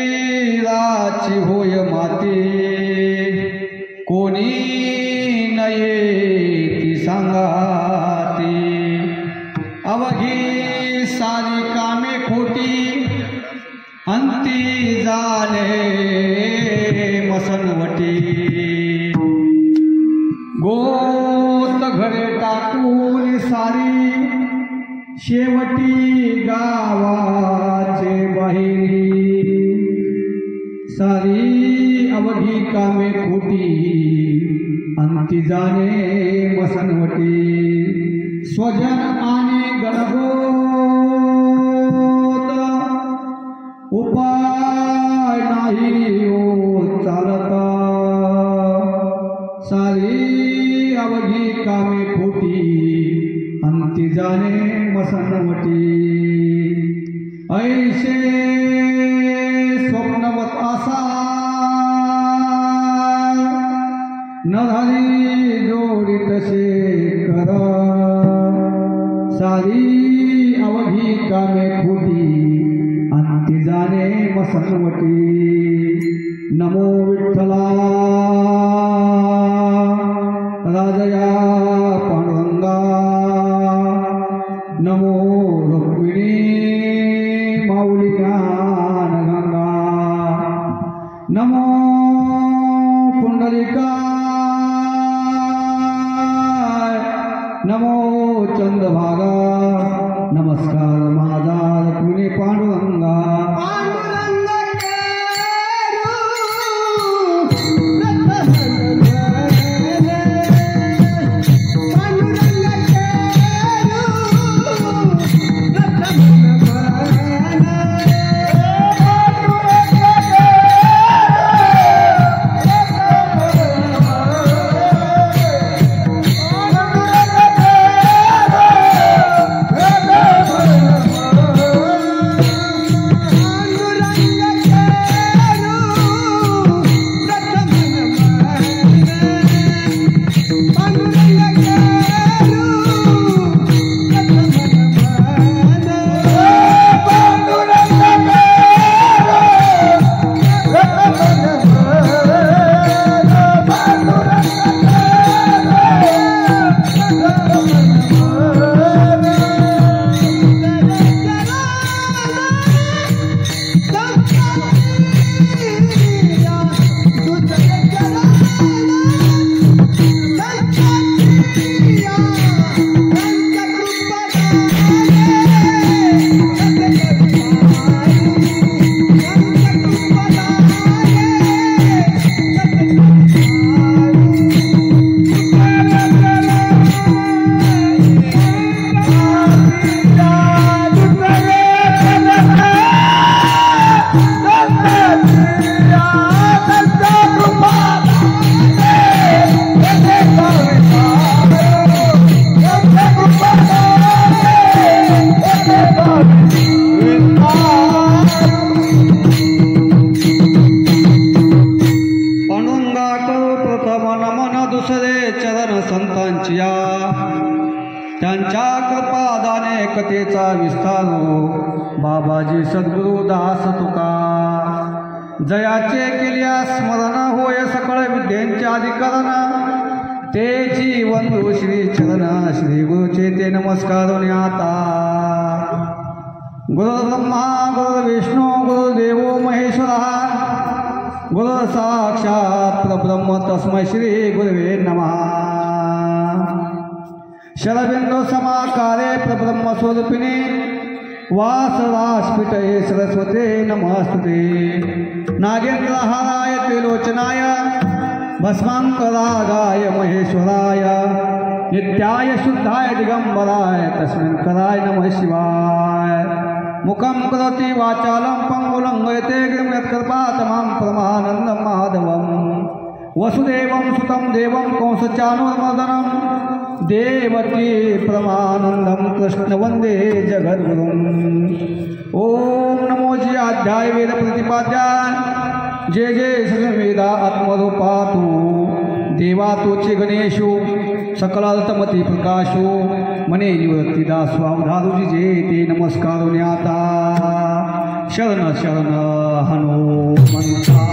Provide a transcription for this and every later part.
शरीराची होय माते कोणी नये ती सांगाती अवघी सारी कामे खोटी अंती जाणे मसनवटी गोत घरे टाकून सारी शेवटी गावाचे बाहेरी सारी अवघी कामे खोटी अंती जाणे मसनवटी स्वजन आणि गणगोत उपाय नाही हो चालता सारी अवघी कामे खोटी अंती जाणे मसनवटी ऐशे स्वप्नवत आसा न झाली जोडी तसे कर सारी अवघी कामे खोटी अंती जाणे मसनवटी नमो विठ्ठला राजया पांडुरंगा नमो रुक्मिणी माऊली ज्ञानगंगा नमो पुंडलिका नमो चंद्रभागा नमस्कार माझा रुक्मिणी पांडुरंगा दुसरे चरण संतांची या त्यांच्या कृपादाने कथेचा विस्तार बाबाजी सद्गुरु दास तुका जयाचे केल्या स्मरण होय सकळ विद्यांच्या अधिकरण ते जीवन श्री चरण श्री गुरुचे ते नमस्कार आता गुरु ब्रह्मा गुरु विष्णू गुरुदेव महेश्वरा गुरु साक्षात परब्रह्म तस्मै श्री गुरुवे नमः शरबिंदु समाकारे परब्रह्म स्वरूपिणे वासरास्फिटे सरस्वते नमस्ते नागेंद्रहाराय त्रिलोचनाय भस्मांकरागाय महेश्वराय नित्याय शुद्धाय दिगंबराय तस्मिन् कराय नमः शिवाय मुखं करोति वाचालं पंगुलंघयते गिरिं यत्कृपातमं परमानन्दं माधवं वसुदेवं सुतं देवं कंसचाणूरमर्दनं देवकी परमानन्दं कृष्ण वन्दे जगद्गुरुं ओम नमो जी अध्याय वेद प्रतिपाद्या जे जे सगवेदा आत्मरूपातु देवा तोचे गणेशो सकलातमती प्रकाशो मने निवृत्तीदासो अवधारुजी जे ते नमस्कार आता शरण शरण हनुमंता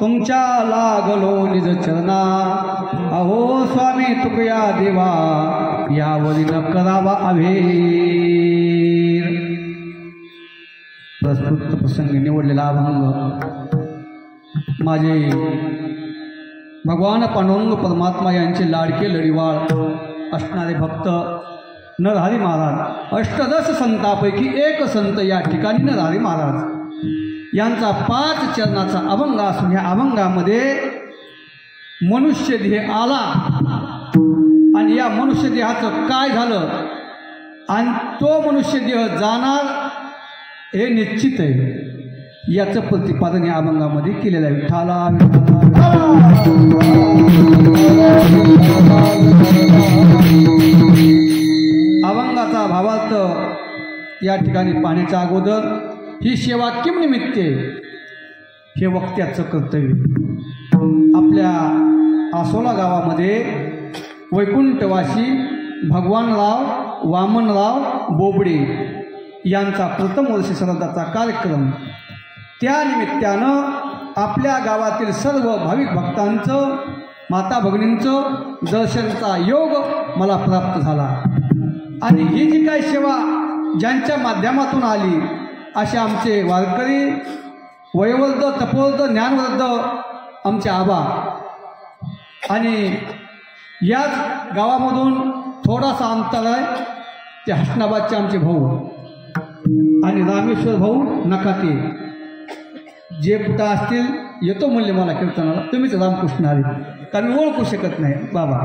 तुमच्या लागलो निज चरणा अहो स्वामी तुकया देवा यावरी न करावा अभेर प्रस्तुत प्रसंगी निवडलेला अभंग माझे भगवान पांडुरंग परमात्मा यांचे लाडके लढीवाळ असणारे भक्त नरहरी महाराज अष्टदश संतांपैकी एक संत या ठिकाणी नरहरी महाराज यांचा 5 चरणाचा अभंग असून ह्या अभंगामध्ये मनुष्य देह आला आणि या मनुष्य देहाचं काय झालं आणि तो मनुष्य देह जाणार हे निश्चित आहे याचं प्रतिपादन या अभंगामध्ये केलेलं आहे विठ्ठला अभंगाचा भावार्थ या ठिकाणी पाहण्याच्या अगोदर ही सेवा किम निमित्ते हे वक्त्याचं कर्तव्य आपल्या आसोला गावामध्ये वैकुंठवासी भगवानराव वामनराव बोबडे यांचा प्रथम वर्षी श्राद्धाचा कार्यक्रम त्या निमित्तानं आपल्या गावातील सर्व भाविक भक्तांचं माता भगिनींचं दर्शनाचा योग मला प्राप्त झाला आणि ही जी काही सेवा ज्यांच्या माध्यमातून आली असे आमचे वारकरी वयोवृद्ध तपोवृद्ध ज्ञानवृद्ध आमचे आबा आणि याच गावामधून थोडासा अंतर आहे ते हसनाबादचे आमचे भाऊ आणि रामेश्वर भाऊ नकाते जे कुठं असतील येतो म्हणले मला कीर्तनाला तुम्हीच रामकृष्ण हरी कारण मी ओळखू शकत नाही बाबा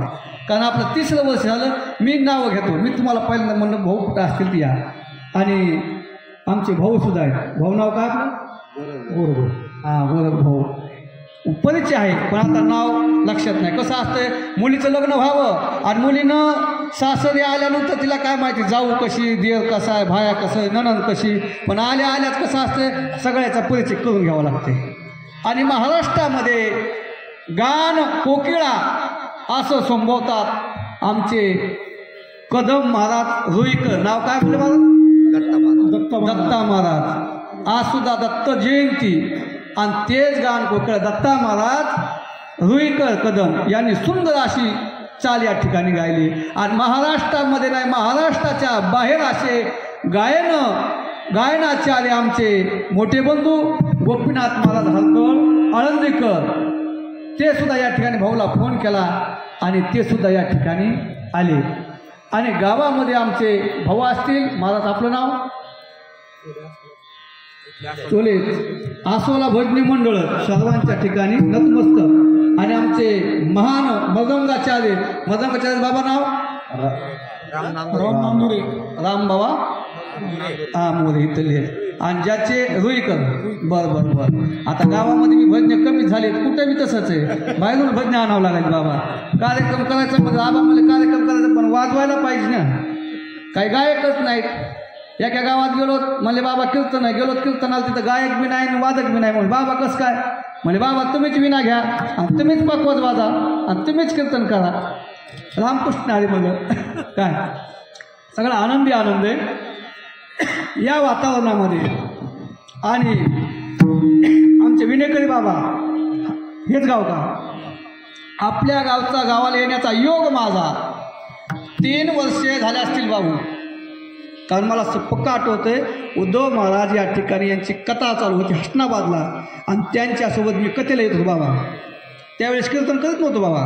कारण आपलं 3रं वर्ष झालं मी नावं घेतो मी तुम्हाला पहिल्यांदा म्हणलं भाऊ कुठं असतील ती या आणि आमचे भाऊसुद्धा आहेत भाऊ नाव काय आपलं गोरभाऊ हां गोरभाऊ परिचय आहे पण आता नाव लक्षात नाही कसं असतंय मुलीचं लग्न व्हावं आणि मुलीनं सासरी आल्यानंतर तिला काय माहिती जाऊ कशी देव कसा आहे भाया कसं आहे नणंद कशी पण आल्याच कसं असतंय सगळ्याचा परिचय करून घ्यावा लागते आणि महाराष्ट्रामध्ये गान कोकिळा असं संबोधतात आमचे कदम महाराज रुईकर नाव काय आपले महाराज दत्ता महाराज आज सुद्धा दत्त जयंती आणि तेच गाण कोकळ दत्ता महाराज रुईकर कदम यांनी सुंदर अशी चाल या ठिकाणी गायली. आणि महाराष्ट्रामध्ये नाही, महाराष्ट्राच्या बाहेर असे गायनाचार्य आमचे मोठे बंधू गोपीनाथ महाराज हलकळ आळंदीकर, ते सुद्धा या ठिकाणी भाऊला फोन केला आणि ते सुद्धा या ठिकाणी आले. आणि गावामध्ये आमचे भाऊ असतील, महाराज आपलं नाव चोले, आसोला भजनी मंडळ सर्वांच्या ठिकाणी नतमस्तक. आणि आमचे महान मदंगाचार्य बाबा नाव राम बाबा मोरे इथले, आणि ज्याचे रुईकर. बरं आता गावामध्ये मी भजने कमी झाले, कुठे बी तसंच आहे, बाहेरून भजने आणावं लागायचे. बाबा कार्यक्रम करायचा म्हणजे बाबा म्हणजे कार्यक्रम करायचा, पण वाजवायला पाहिजे ना, काही गायकच नाहीत. एका गावात गेलो म्हणजे बाबा कीर्तन आहे, गेलो कीर्तनाला तिथं गायक बी नाही आणि वादक बी नाही. म्हणजे बाबा कसं काय, म्हणजे बाबा तुम्हीच विना घ्या आणि तुम्हीच पकवाज वाजा आणि तुम्हीच कीर्तन करा. रामकृष्ण हरी म्हणलं काय सगळा आनंद आहे या वातावरणामध्ये. आणि आमचे विनेकरी बाबा हेच गाव का, आपल्या गावाला येण्याचा योग माझा 3 वर्षे झाले असतील बाबू. कारण मला पक्का आठवतंय उद्धव महाराज या ठिकाणी यांची कथा चालू होती हसनाबादला, आणि त्यांच्यासोबत मी कथेला येत होतो बाबा. त्यावेळेस कीर्तन करत नव्हतो बाबा.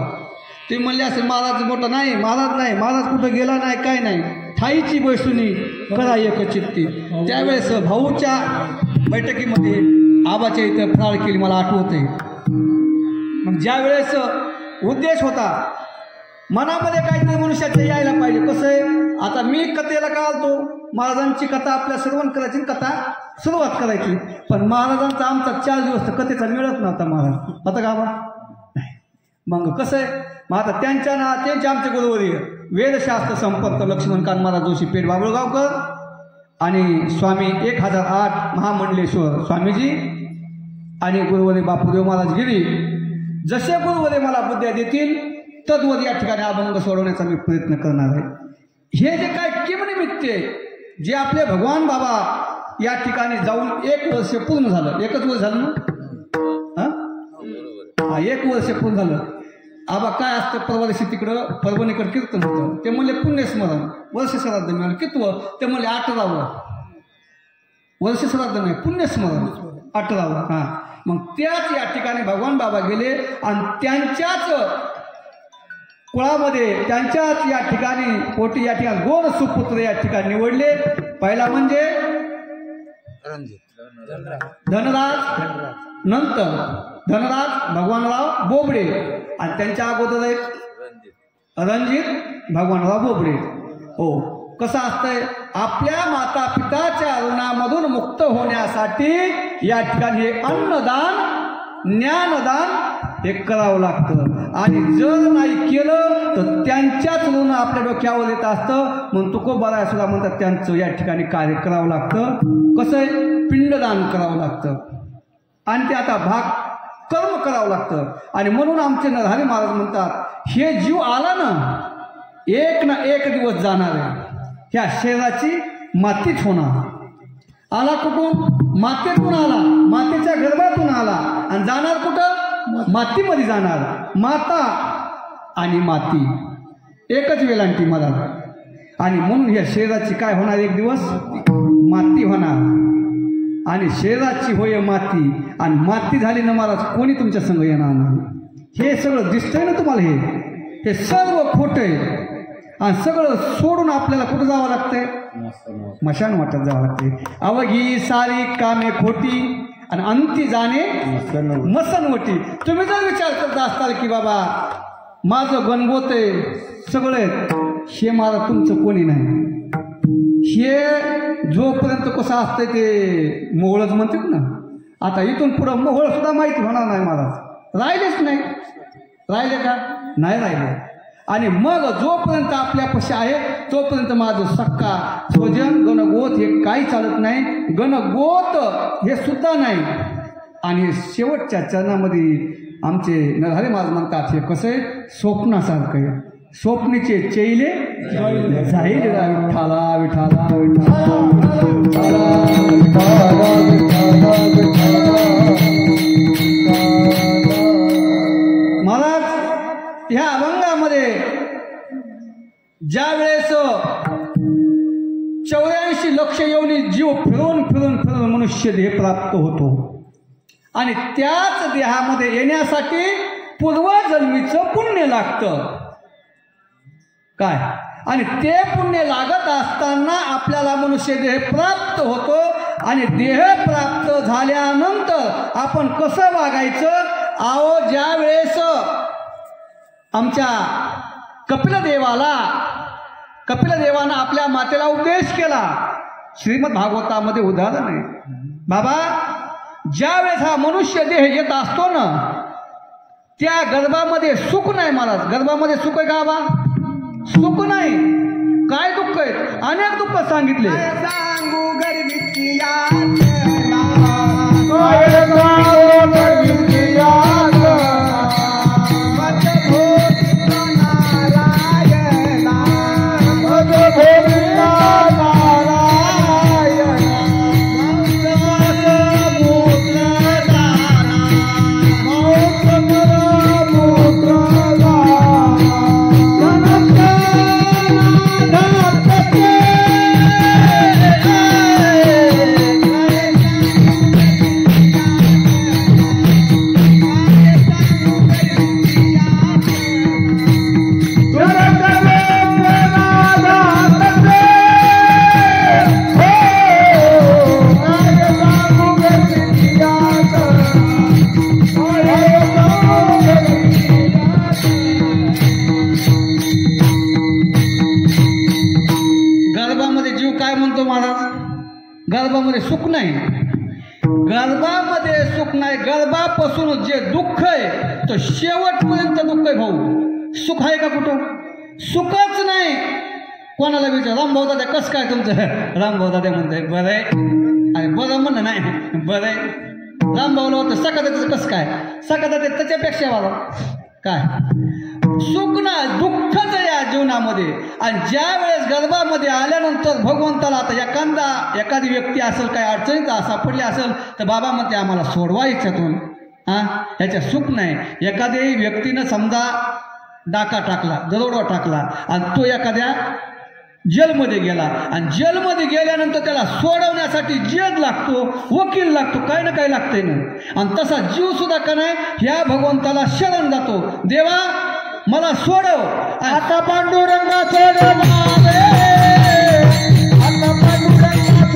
तुम्ही म्हणले असेल महाराज मोठा नाही, महाराज कुठं गेला नाही, काय नाही, ठाईची बैसुनी करा एक चित्ती. त्यावेळेस भाऊच्या बैठकीमध्ये आबाच्या इथं फराळ केली मला आठवत आहे. मग ज्यावेळेस उद्देश होता मनामध्ये काहीतरी मनुष्याच्या यायला पाहिजे. कसं आहे, आता मी कथेला का आलतो, महाराजांची कथा आपल्या सर्वांना करायची, कथा सुरुवात करायची, पण महाराजांचा आमचा 4 दिवस तर कथेचा मिळत नव्हता महाराज. आता गावा नाही. मग कसं आहे, मग आता त्यांचे आमचे गुरुवर्य वेदशास्त्र संपत्त लक्ष्मणकांत महाराज जोशी पेठ बाबुळगावकर आणि स्वामी 1008 महामंडलेश्वर स्वामीजी आणि गुरुवर्य बापूदेव महाराज गिरी, जसे गुरुवर्य मला बुद्ध्या देतील तद्वत या ठिकाणी अभंग सोडवण्याचा मी प्रयत्न करणार आहे. हे जे काय किमनिमित्त आहे, जे आपले भगवान बाबा या ठिकाणी जाऊन 1 वर्ष पूर्ण झालं. 1च वर्ष झालं ना, हा 1 वर्ष पूर्ण झालं. आबा काय असतं, परवादिवशी तिकडं परभणीकडे कीर्तन होतं, ते म्हणले पुण्यस्मरण वर्ष श्राद्ध मिळालं कितवं, ते म्हणले 18वं वर्ष श्राद्ध नाही पुण्यस्मरण 18वं. हां, मग त्याच या ठिकाणी भगवान बाबा गेले आणि त्यांच्याच कुळामध्ये त्यांच्याच या ठिकाणी पोटी या ठिकाणी 2 सुपुत्र या ठिकाणी निवडले. पहिला म्हणजे धनराज, नंतर धनराज भगवानराव बोबडे आणि त्यांच्या अगोदर एक रणजित भगवानराव बोबडे. हो, कसं असतंय, आपल्या माता पिताच्या ऋणामधून मुक्त होण्यासाठी या ठिकाणी हे अन्नदान ज्ञानदान हे करावं लागतं. आणि जर नाही केलं तर त्यांच्याच ऋण आपल्या डोक्यावर येत असतं. म्हणून तुकोबाराय सुद्धा म्हणतात त्यांचं या ठिकाणी कार्य करावं लागतं. कसं आहे, पिंडदान करावं लागतं आणि ते आता भाग कर्म करावं लागतं. आणि म्हणून आमचे नरहरी महाराज म्हणतात, हे जीव आला ना एक दिवस जाणार आहे, ह्या शरीराची मातीच होणार. आला कुठून, मातेतून आला, मातेच्या गर्भातून आला आणि जाणार कुठं, मातीमध्ये जाणार. माता आणि माती एकच वेलांटी मला. आणि म्हणून ह्या शरीराची काय होणार, एक दिवस माती होणार. आणि शरीराची होय माती, आणि माती झाली ना महाराज कोणी तुमच्या संग येणार नाही. हे सगळं दिसतंय ना तुम्हाला, हे सर्व खोटं आहे. आणि सगळं सोडून आपल्याला कुठं जावं लागतंय, मशान वाटत जावं लागते. अवघी सारी कामे खोटी आणि अंती जाणे मसनवटी. तुम्ही जर विचार करत असताल की बाबा माझं गणगोत आहे सगळे, हे मला तुमचं कोणी नाही. हे जोपर्यंत कसं असतंय ते मोहळच म्हणतात ना. आता इथून पुढं मोहळ सुद्धा माहिती होणार नाही महाराज, राहिलेच नाही. राहिले का, नाही राहिले. आणि मग जोपर्यंत आपल्यापाशी आहे तोपर्यंत माझं सक्का स्वजन गणगोत हे काही चालत नाही, गणगोत हे सुद्धा नाही. आणि शेवटच्या चरणामध्ये आमचे नरहरी महाराज म्हणतात, हे कसं आहे, स्वप्नासारखं आहे. स्वप्नीचे चैले जाईल विठाला विठाला विठाला विठाला विठाला. फिरून मनुष्य देह प्राप्त होतो आणि त्याच देहामध्ये येण्यासाठी पूर्वजन्मीचं पुण्य लागतं काय, आणि ते पुण्य लागत असताना आपल्याला मनुष्य देह प्राप्त होतो आणि देह प्राप्त झाल्यानंतर आपण कसं वागायचं. आओ ज्या वेळेस आमच्या कपिलदेवानं आपल्या मातेला उपदेश केला, श्रीमद भागवतामध्ये उदाहरण आहे, बाबा ज्या वेळेस हा मनुष्य देह येत असतो ना, त्या गर्भामध्ये सुख नाही. महाराज गर्भामध्ये सुख आहे का बा? सुख नाही. काय दुःख आहे? अनेक दुःख सांगितले. सांगू गर्भीची गर्भामध्ये सुख नाही. गर्भामध्ये सुख नाही. गर्भापासून जे दुःख आहे तर शेवटपर्यंत दुःख आहे भाऊ. सुख आहे का कुठं? सुखच नाही. कोणाला विचार, रामभाऊ दादा कसं काय तुमचं? रामभाऊ दादा म्हणतंय बरं आहे. अरे बरं म्हणणं नाही, बरं आहे. रामभाऊला होतं सकाळचं कसं काय? सकाळ त्याच्यापेक्षा वाला काय सुख ना दुःखच या जीवनामध्ये. आणि ज्या वेळेस गर्भामध्ये आल्यानंतर भगवंताला आता एखादी व्यक्ती असेल काय अडचणीत सापडली असेल तर बाबा म्हणते आम्हाला सोडवा याच्यातून. याच्या सुख नाही. एखाद्या व्यक्तीनं समजा डाका टाकला, दरोडा टाकला आणि तो एखाद्या जेलमध्ये गेला आणि जेलमध्ये गेल्यानंतर त्याला सोडवण्यासाठी जेल लागतो, वकील लागतो, काय ना काय लागतंय ना. आणि तसा जीव सुद्धा का नाही ह्या भगवंताला शरण जातो, देवा मला सोडव. आता पांडुरंगा सोड बाबे, आता पांडुरंगा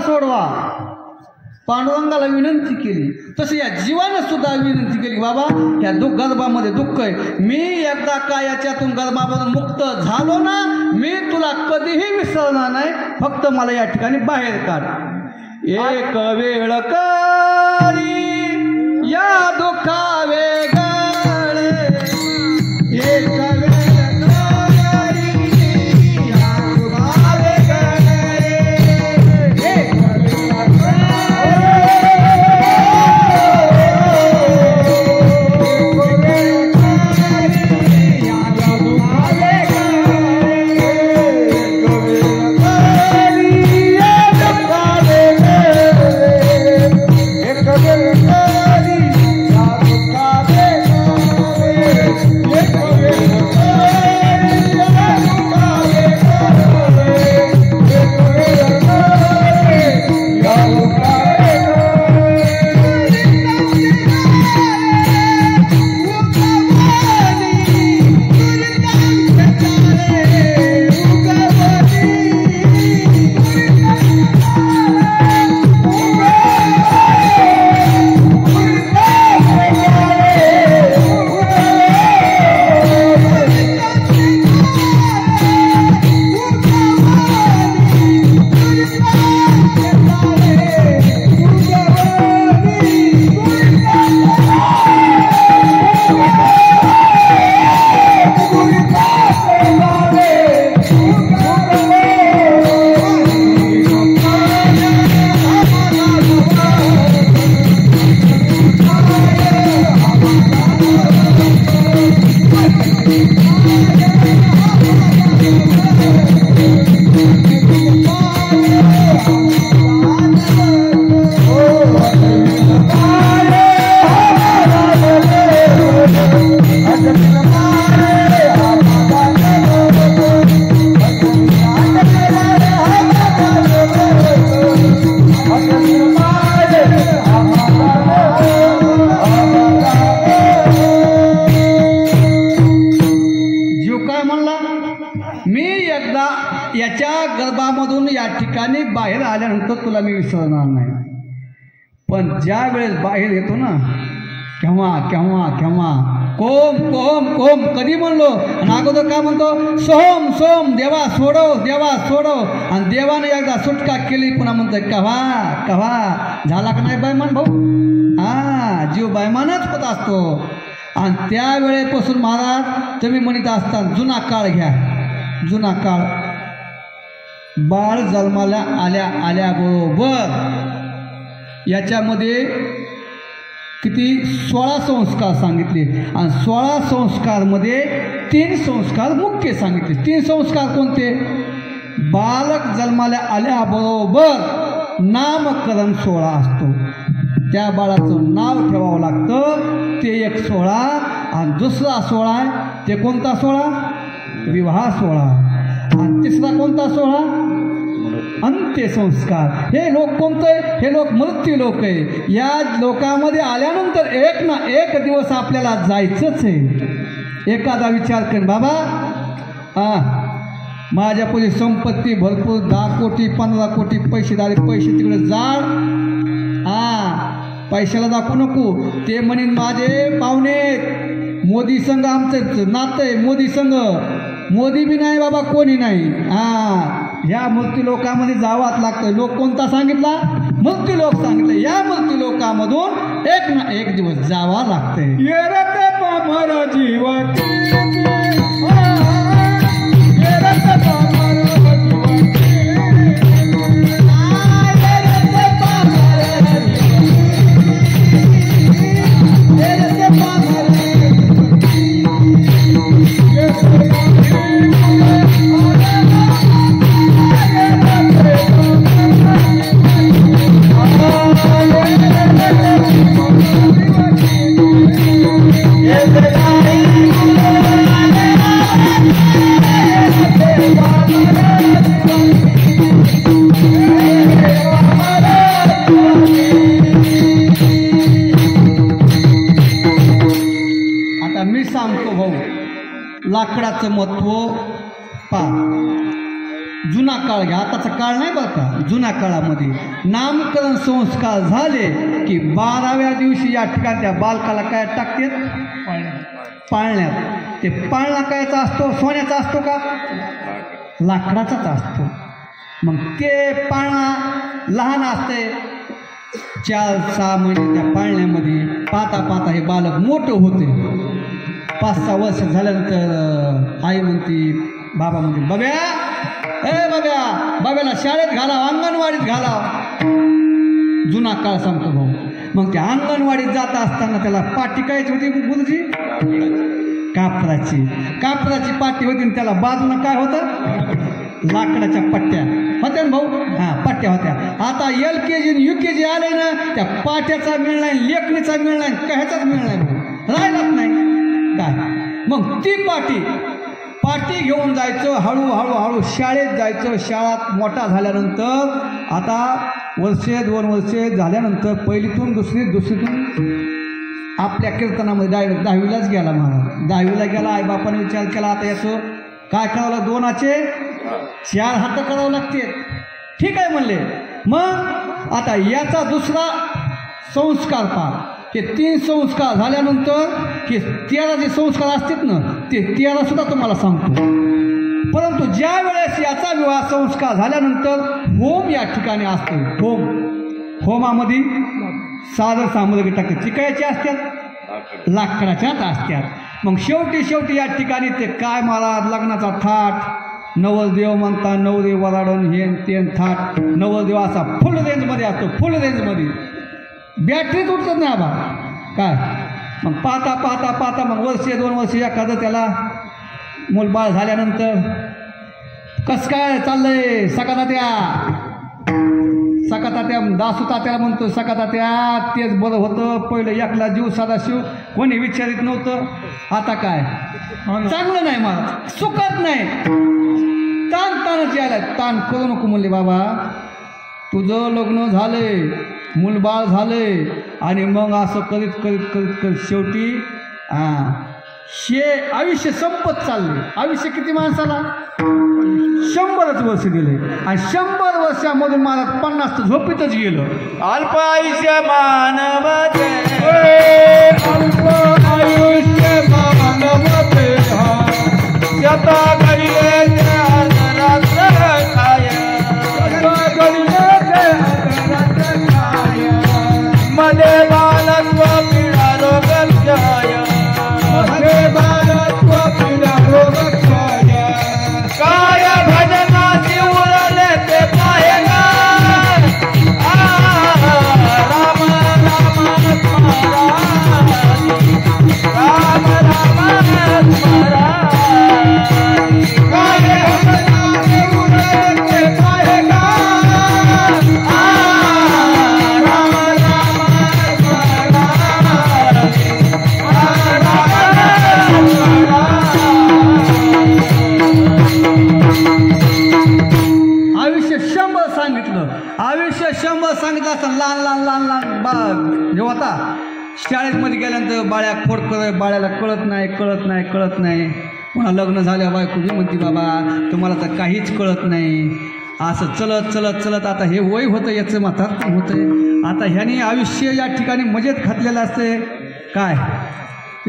सोड बाबे, पांडुरंगाला विनंती केली. तसं या जीवानं सुद्धा विनंती केली, बाबा या गर्भामध्ये दुःख आहे, मी एकदा का याच्यातून गर्भामधून मुक्त झालो ना, मी तुला कधीही विसरणार नाही, फक्त मला या ठिकाणी बाहेर काढ. एक वेळ करी या दुःखा वेगळे, एक एक बाहेर आल्यानंतर तुला मी विसरणार नाही, पण ज्या वेळेस बाहेर येतो ना केव्हा केव्हा केव्हा कोम कोम कोम कधी म्हणलो आणि अगोदर काय म्हणतो सोम सोम देवा सोडव आणि देवाने एकदा सुटका केली पुन्हा म्हणतोय कव्हा कव्हा झाला का नाही बैमान भाऊ. हा जीव बैमानच होत असतो. आणि त्यावेळेपासून महाराज तुम्ही म्हणत असता जुना काळ घ्या. जुना काळ बाळ जन्माला आल्याबरोबर याच्यामध्ये किती 16 संस्कार सांगितले आणि 16 संस्कारमध्ये 3 संस्कार मुख्य सांगितले. 3 संस्कार कोणते? बालक जन्माला आल्याबरोबर नामकरण सोहळा असतो, त्या बाळाचं नाव ठेवावं लागतं, ते एक सोहळा. आणि दुसरा सोहळा आहे ते कोणता सोहळा? विवाह सोहळा. आणि तिसरा कोणता सोहळा? अंत्यसंस्कार. हे लोक कोणते? हे लोक मृत्यू लोक आहे. या लोकांमध्ये आल्यानंतर एक ना एक दिवस आपल्याला जायचंच आहे. एखादा विचार कर बाबा माझ्या पुढे संपत्ती भरपूर 10 कोटी 15 कोटी पैसे झाले, पैसे तिकडे जाळ, पैशाला दाखवू नको. ते म्हणेन माझे पाहुणे मोदी संघ आमचं नातं आहे, मोदी संघ. मोदी बी नाही बाबा, कोणी नाही. ह्या मृत्यू लोकांमध्ये जावाच लागतं. लोक कोणता सांगितला? मृत्यू लोक सांगितलं. या मृत्यू लोकांमधून एक ना एक दिवस जावा लागतंय. लाकडाचं महत्त्व जुना काळ घ्या, आताचा काळ नाही बरं का. जुना काळामध्ये नामकरण संस्कार झाले की 12व्या दिवशी या ठिकाणी त्या बालकाला काय टाकतात? पाळण्यात. ते पाळणा कायचा असतो? सोन्याचा असतो का? लाकडाचाच असतो. मग ते पाळणा लहान असते, 4-6 महिने त्या पाळण्यामध्ये पाहता पाहता हे बालक मोठं होते. 5-6 वर्ष झाल्यानंतर आई म्हणते, बाबा म्हणते बाब्याला शाळेत घाला, अंगणवाडीत घाला. जुना काळ सांगतो भाऊ. मग त्या अंगणवाडीत जात असताना त्याला पाटी कायची होती गुरुजी? कापराची पाटी होती. त्याला बाजूला काय होतं? लाकडाच्या पट्ट्या होत्या ना भाऊ. पट्ट्या होत्या. आता LKG UKG आले ना, त्या पाट्याचा मिळ नाही, लेखणीचा मिळ नाही, कशाचाच मिळ नाही भाऊ, राहिलाच नाही काय. मग ती पाटी घेऊन जायचं, हळूहळू शाळेत जायचं. शाळात मोठा झाल्यानंतर आता 1-2 वर्षे झाल्यानंतर पहिलीतून दुसरीतून आपल्या कीर्तनामध्ये डायरेक्ट 10वीलाच गेला. महाराज 10वीला गेला. आईबापाने विचार केला आता याचं काय करावं? 2 4 हात करावं लागते. ठीक आहे म्हणले. मग आता याचा दुसरा संस्कार पहा. हे 3 संस्कार झाल्यानंतर हे 13 जे संस्कार असतात ना, ते 13 सुद्धा तुम्हाला सांगतो. परंतु ज्या वेळेस याचा विवाह संस्कार झाल्यानंतर होम या ठिकाणी असतो. होमामध्ये साधन सामग्री टाकतात. ती कायची असतात? लाकडाच्याच असतात. मग शेवटी या ठिकाणी ते काय मला लग्नाचा थाट, नवरदेव म्हणता, नवदेव वराडण, हे तेन थाट. नवरदेव असा फुल रेंजमध्ये असतो, फुल रेंजमध्ये. बॅटरीच उठत नाही बा काय. मग पाहता मग 1-2 वर्ष एखादं त्याला मूलबाळ झाल्यानंतर कसं काय चाललंय? सकातात्या दासू तात्याला म्हणतो, सकातात्या तेच बरं होतं. पहिलं एकला जीव सदाशिव, कोणी विचारित नव्हतं. आता काय चांगलं नाही, मला सुखात नाही. ताणच यायला. ताण करू नको म्हणले बाबा. तुझं लग्न झालंय, मूलबाळ झालंय, आणि मग असं करीत शेवटी आयुष्य संपत चालले. आयुष्य किती माणसाला 100च वर्ष गेले आणि 100 वर्षामधून मला 50 तर झोपेतच गेलं. अल्प आयुष्य मानवते अल्प आयुष्य मानवते शता घडिये काय मध्ये बालत्व पिढा रोगक्षय काय भजनाची उरले ते पाहेगा राम राम राम राम काय भजनाची उरले ते पाहेगा आयुष्य 100 सांगितलं असतं. लहान लहान लहान लहान बा जेव्हा आता शाळेमध्ये गेल्यानंतर बाळ्या खोडकर बाळ्याला कळत नाही. पुन्हा लग्न झाल्या बायको बी म्हणते बाबा तुम्हाला तर काहीच कळत नाही. असं चलत आता हे वय होतं याचं म्हातार होतं. आता ह्याने आयुष्य या ठिकाणी मजेत घातलेलं असते. काय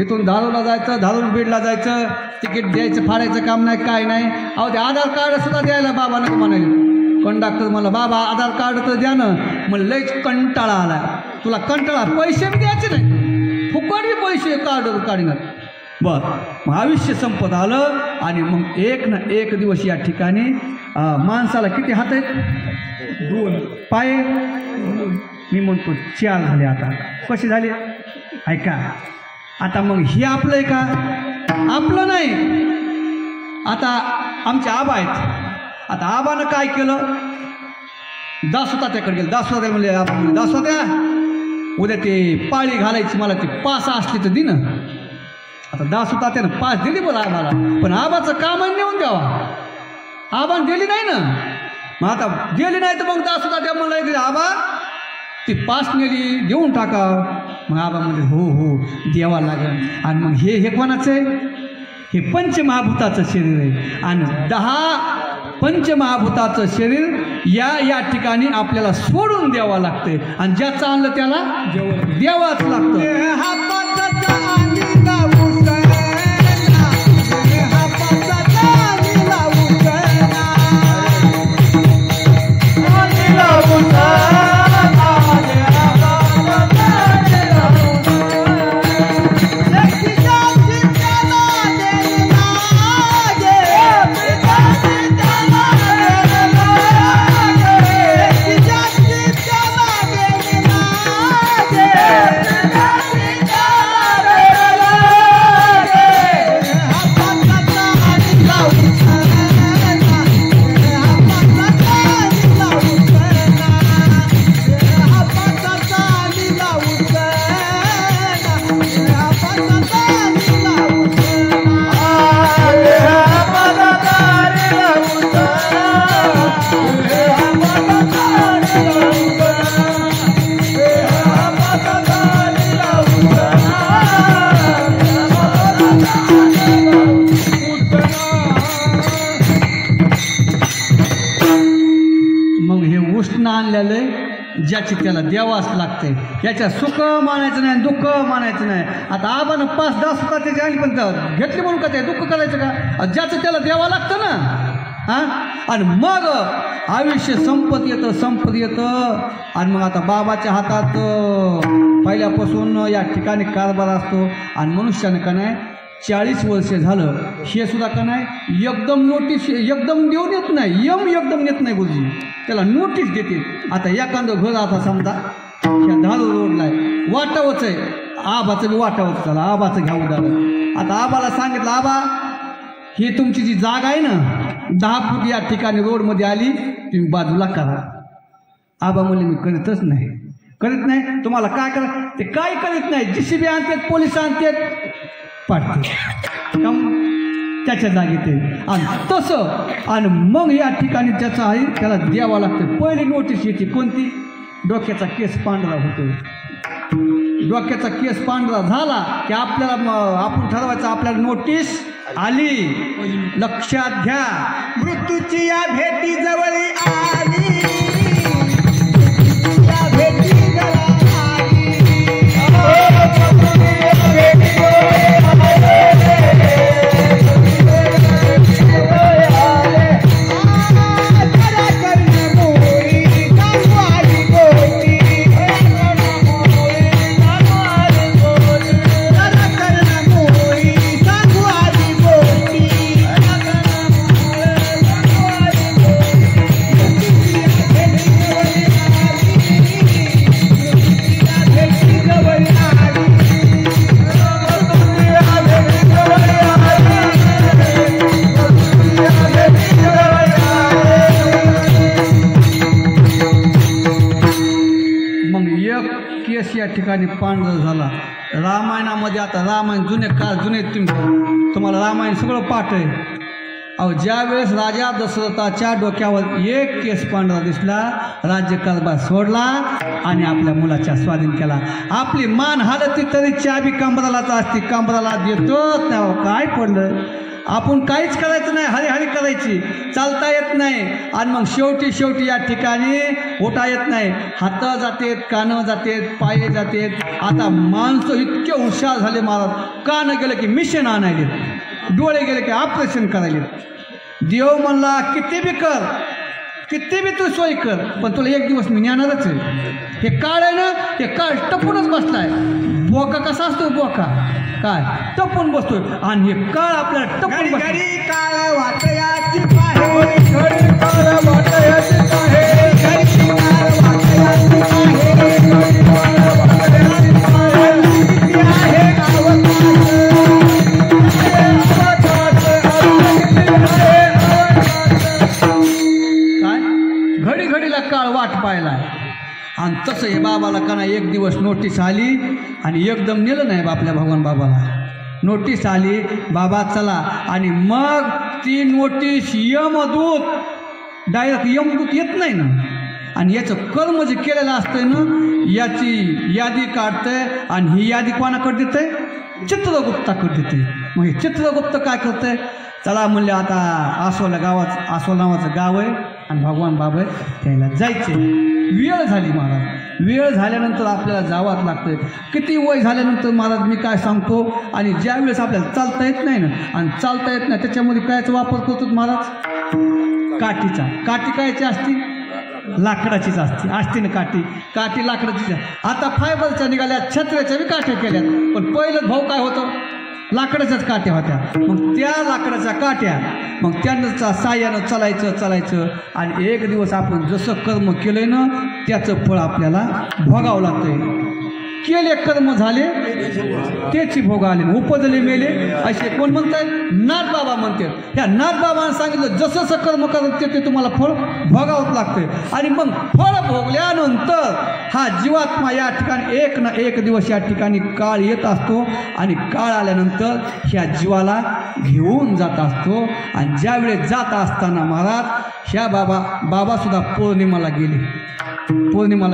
इथून धारूरला जायचं, धारून बीडला जायचं, तिकीट द्यायचं फाडायचं काम नाही काय नाही. अहो ते आधार कार्ड सुद्धा द्यायला बाबा नको म्हणाले. कंडक्टर मला बाबा आधार कार्ड तर द्या ना. मला लयच कंटाळा आला. तुला कंटाळा पैसे बी द्यायचे नाही, फुकट बी पैसे काढणार. बरं मग आयुष्य संपत आलं आणि मग एक ना एक दिवस या ठिकाणी माणसाला किती हात आहेत? 2 पाय. मी म्हणतो 4 झाले. आता कसे झाले ऐका. आता मग हे आपलं आहे का? आपलं नाही. आता आमचे आबा आहेत. आता आबानं काय केलं? दासोतात्याकडे गेलं. दासोत्या म्हणले आबा म्हणले दासोत्या उद्या ते पाळी घालायची मला ती पास असली तर दिन. आता दासोतात्यानं पास दिली बरं आबाला, पण आबाचं काम नेऊन द्यावा. आबानं दिली नाही ना. मग आता दिली नाही तर मग दासोतात्या म्हणलं की आबा ती पास नेली देऊन टाका. मग आबा म्हणजे हो द्यावा लागेल. आणि मग हे कोणाचं आहे? हे पंचमहाभूताचं शरीर आहे. आणि 10 पंचमहाभूताचं शरीर या ठिकाणी आपल्याला सोडून द्यावं लागते. आणि ज्याचं आणलं त्याला द्यावाच लागतं. ज्याची त्याला द्यावाच लागते. याच्या सुख मानायचं नाही, दुःख मानायचं नाही. आता आबानं 5-10 सुखा त्याची आली पण घेतली म्हणून का ते दुःख करायचं का? ज्याचं त्याला द्यावं लागतं ना. आणि मग आयुष्य संपत येतं. आणि मग आता बाबाच्या हातात पहिल्यापासून या ठिकाणी कारभार असतो. आणि मनुष्यानं का नाही 40 वर्ष झालं हे सुद्धा का नाही एकदम नोटीस एकदम देऊन येत नाही. एकदम येत नाही गुरुजी, त्याला नोटीस देते. आता एखादं घर आता समजा ह्या धारूर रोडला आहे, वाटावंच आहे. आबाचं बी वाटावंच. त्याला आबाचं घ्या उदाहरण. आता आबाला सांगितलं आबा ही तुमची जी जागा आहे ना 10 फूट या ठिकाणी रोडमध्ये आली, तुम्ही बाजूला करा. आबा म्हणले मी करीतच नाही. तुम्हाला काय करा? ते काय करीत नाही. JCB आणतात, पोलीस आणतात, पाडते त्याच्या जागेत. आणि तसं आणि मग या ठिकाणी ज्याचं आहे त्याला द्यावं लागतं. पहिली नोटीस येते कोणती? डोक्याचा केस पांढरा होतो. डोक्याचा केस पांढरा झाला की आपल्याला आपण ठरवायचं आपल्याला नोटीस आली. लक्षात घ्या, मृत्यूची या भेटी जवळी आली, या भेटी जवळ आली. केस या ठिकाणी पांढरा झाला. रामायणामध्ये आता रामायण जुने तुम्हाला रामायण सगळं पाठ आहे. अहो ज्या वेळेस राजा दशरथाच्या डोक्यावर एक केस पांढरा दिसला, राज्यकारभार सोडला आणि आपल्या मुलाच्या स्वाधीन केला. आपली मान हालती तरी चाबी कंबरालाच असती, कंबराला देतो काय पडलं. आपण काहीच करायचं नाही, हरी करायची, चालता येत नाही. आणि मग शेवटी या ठिकाणी उठा येत नाही. हात जातेत, कानं जातेत, पाय जातेत. आता माणसं इतके हुशार झाले महाराज, कानं गेलं की मिशन आणायले, डोळे गेले की ऑपरेशन करायले. देव म्हणला किती बी कर, किती बी तू सोय कर, पण तुला एक दिवस मी नेणारच आहे. हे काळ आहे ना, हे काळ टपूनच बसलाय. बोका कसा असतो, बोका काय टपून बसतोय, आणि हे काळ आपल्याला टपून घडी काळ वाटयाची पाहे, घडी काळ वाटयाची पाहे, घडी काळ वाटयाची पाहे, घडी काळ वाटयाची पाहे. किती आहे काय घडीला काळ वाट पाहिलाय. आणि तसं हे बाबाला का नाही एक दिवस नोटीस आली आणि एकदम नेलं नाही आपल्या भगवान बाबाला. नोटीस आली, बाबा चला. आणि मग ती नोटीस यमदूत, डायरेक्ट यमदूत येत नाही ना, आणि याचं कर्म जे केलेलं असतं ना याची यादी काढतंय. आणि ही यादी कोणाकडे देते, चित्रगुप्ताकडे देते. मग हे चित्रगुप्त काय करतंय, चला म्हणले आता आसोला गावात, आसोल नावाचं गाव आहे आणि भगवान बाबा त्याला जायचे. वेळ झाली महाराज, वेळ झाल्यानंतर आपल्याला जावंच लागतं. किती वय झाल्यानंतर महाराज मी काय सांगतो. आणि ज्या वेळेस आपल्याला चालता येत नाही ना, आणि चालता येत नाही त्याच्यामध्ये कायचा वापर करतो महाराज, काठीचा. काठी कायची असती, लाकडाचीच असते ना काठी. काठी लाकडाचीच. आता फायबरच्या निघाल्या, छत्र्याच्या बी काठ्या केल्यात, पण पहिलं भाऊ काय होतं, लाकडाच्याच काठ्या होत्या. मग त्या लाकडाच्या काठ्या, मग त्यांच्या साह्यानं चालायचं. आणि एक दिवस आपण जसं कर्म केलंय ना त्याचं फळ आपल्याला भोगावं लागतंय. केले कर्म झाले त्याची भोग आले, उपजले मेले असे कोण म्हणतात, नाथ बाबा म्हणतात. ह्या नाथ बाबांना सांगितलं जसं कर्म करत ते तुम्हाला फळ भोगावंच लागतंय. आणि मग फळ भोगल्यानंतर हा जीवात्मा या ठिकाणी एक ना एक दिवस या ठिकाणी काळ येत असतो. आणि काळ आल्यानंतर ह्या जीवाला घेऊन जात असतो. आणि ज्यावेळेस जात असताना महाराज ह्या बाबासुद्धा पौर्णिमाला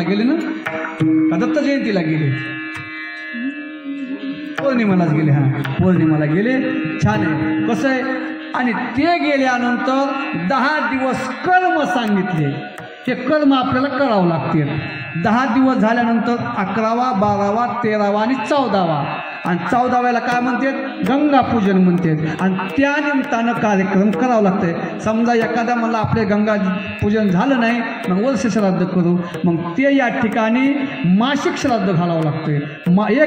गेले ना, का दत्त जयंतीला गेले, पौर्णिमालाच गेले. पौर्णिमाला गेले. छान आहे, कसं आहे. आणि ते गेल्यानंतर 10 दिवस कर्म सांगितले. ते कर्म आपल्याला करावं लागते. 10 दिवस झाल्यानंतर 11वा, 12वा, 13वा आणि 14वा. आणि 14व्याला काय म्हणतात, गंगापूजन म्हणतात. आणि त्या निमित्तानं कार्यक्रम करावं लागतंय. समजा एखाद्या मला आपले गंगा पूजन झालं नाही, मग वर्ष श्राद्ध करू. मग ते या ठिकाणी मासिक श्राद्ध घालावं लागतंय.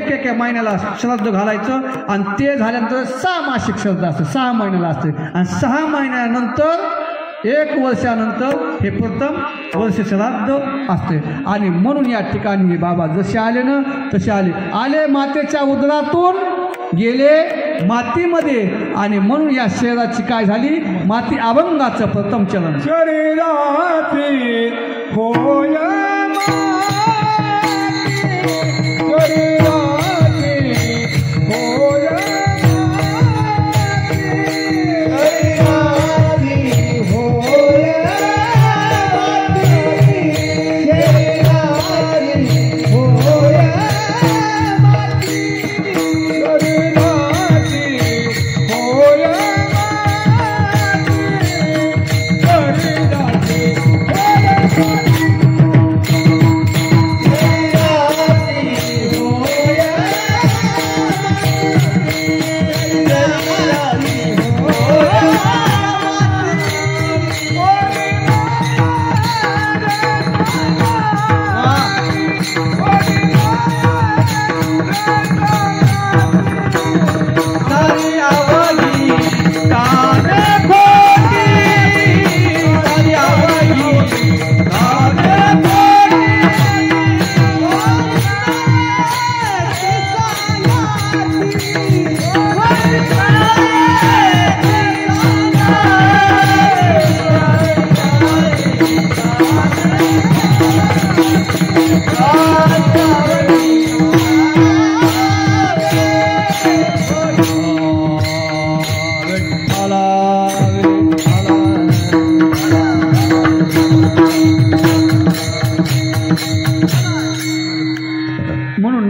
एक महिन्याला श्राद्ध घालायचं. आणि ते झाल्यानंतर 6 मासिक श्राद्ध असतं, 6 महिन्याला असते. आणि 6 महिन्यानंतर 1 वर्षानंतर हे प्रथम वर्ष श्राद्ध असते. आणि म्हणून या ठिकाणी बाबा जसे आले ना तसे आले मातेच्या उदरातून गेले मातीमध्ये. आणि म्हणून या शरीराची काय झाली, माती अभंगाचं प्रथम चलन. शरीराती होय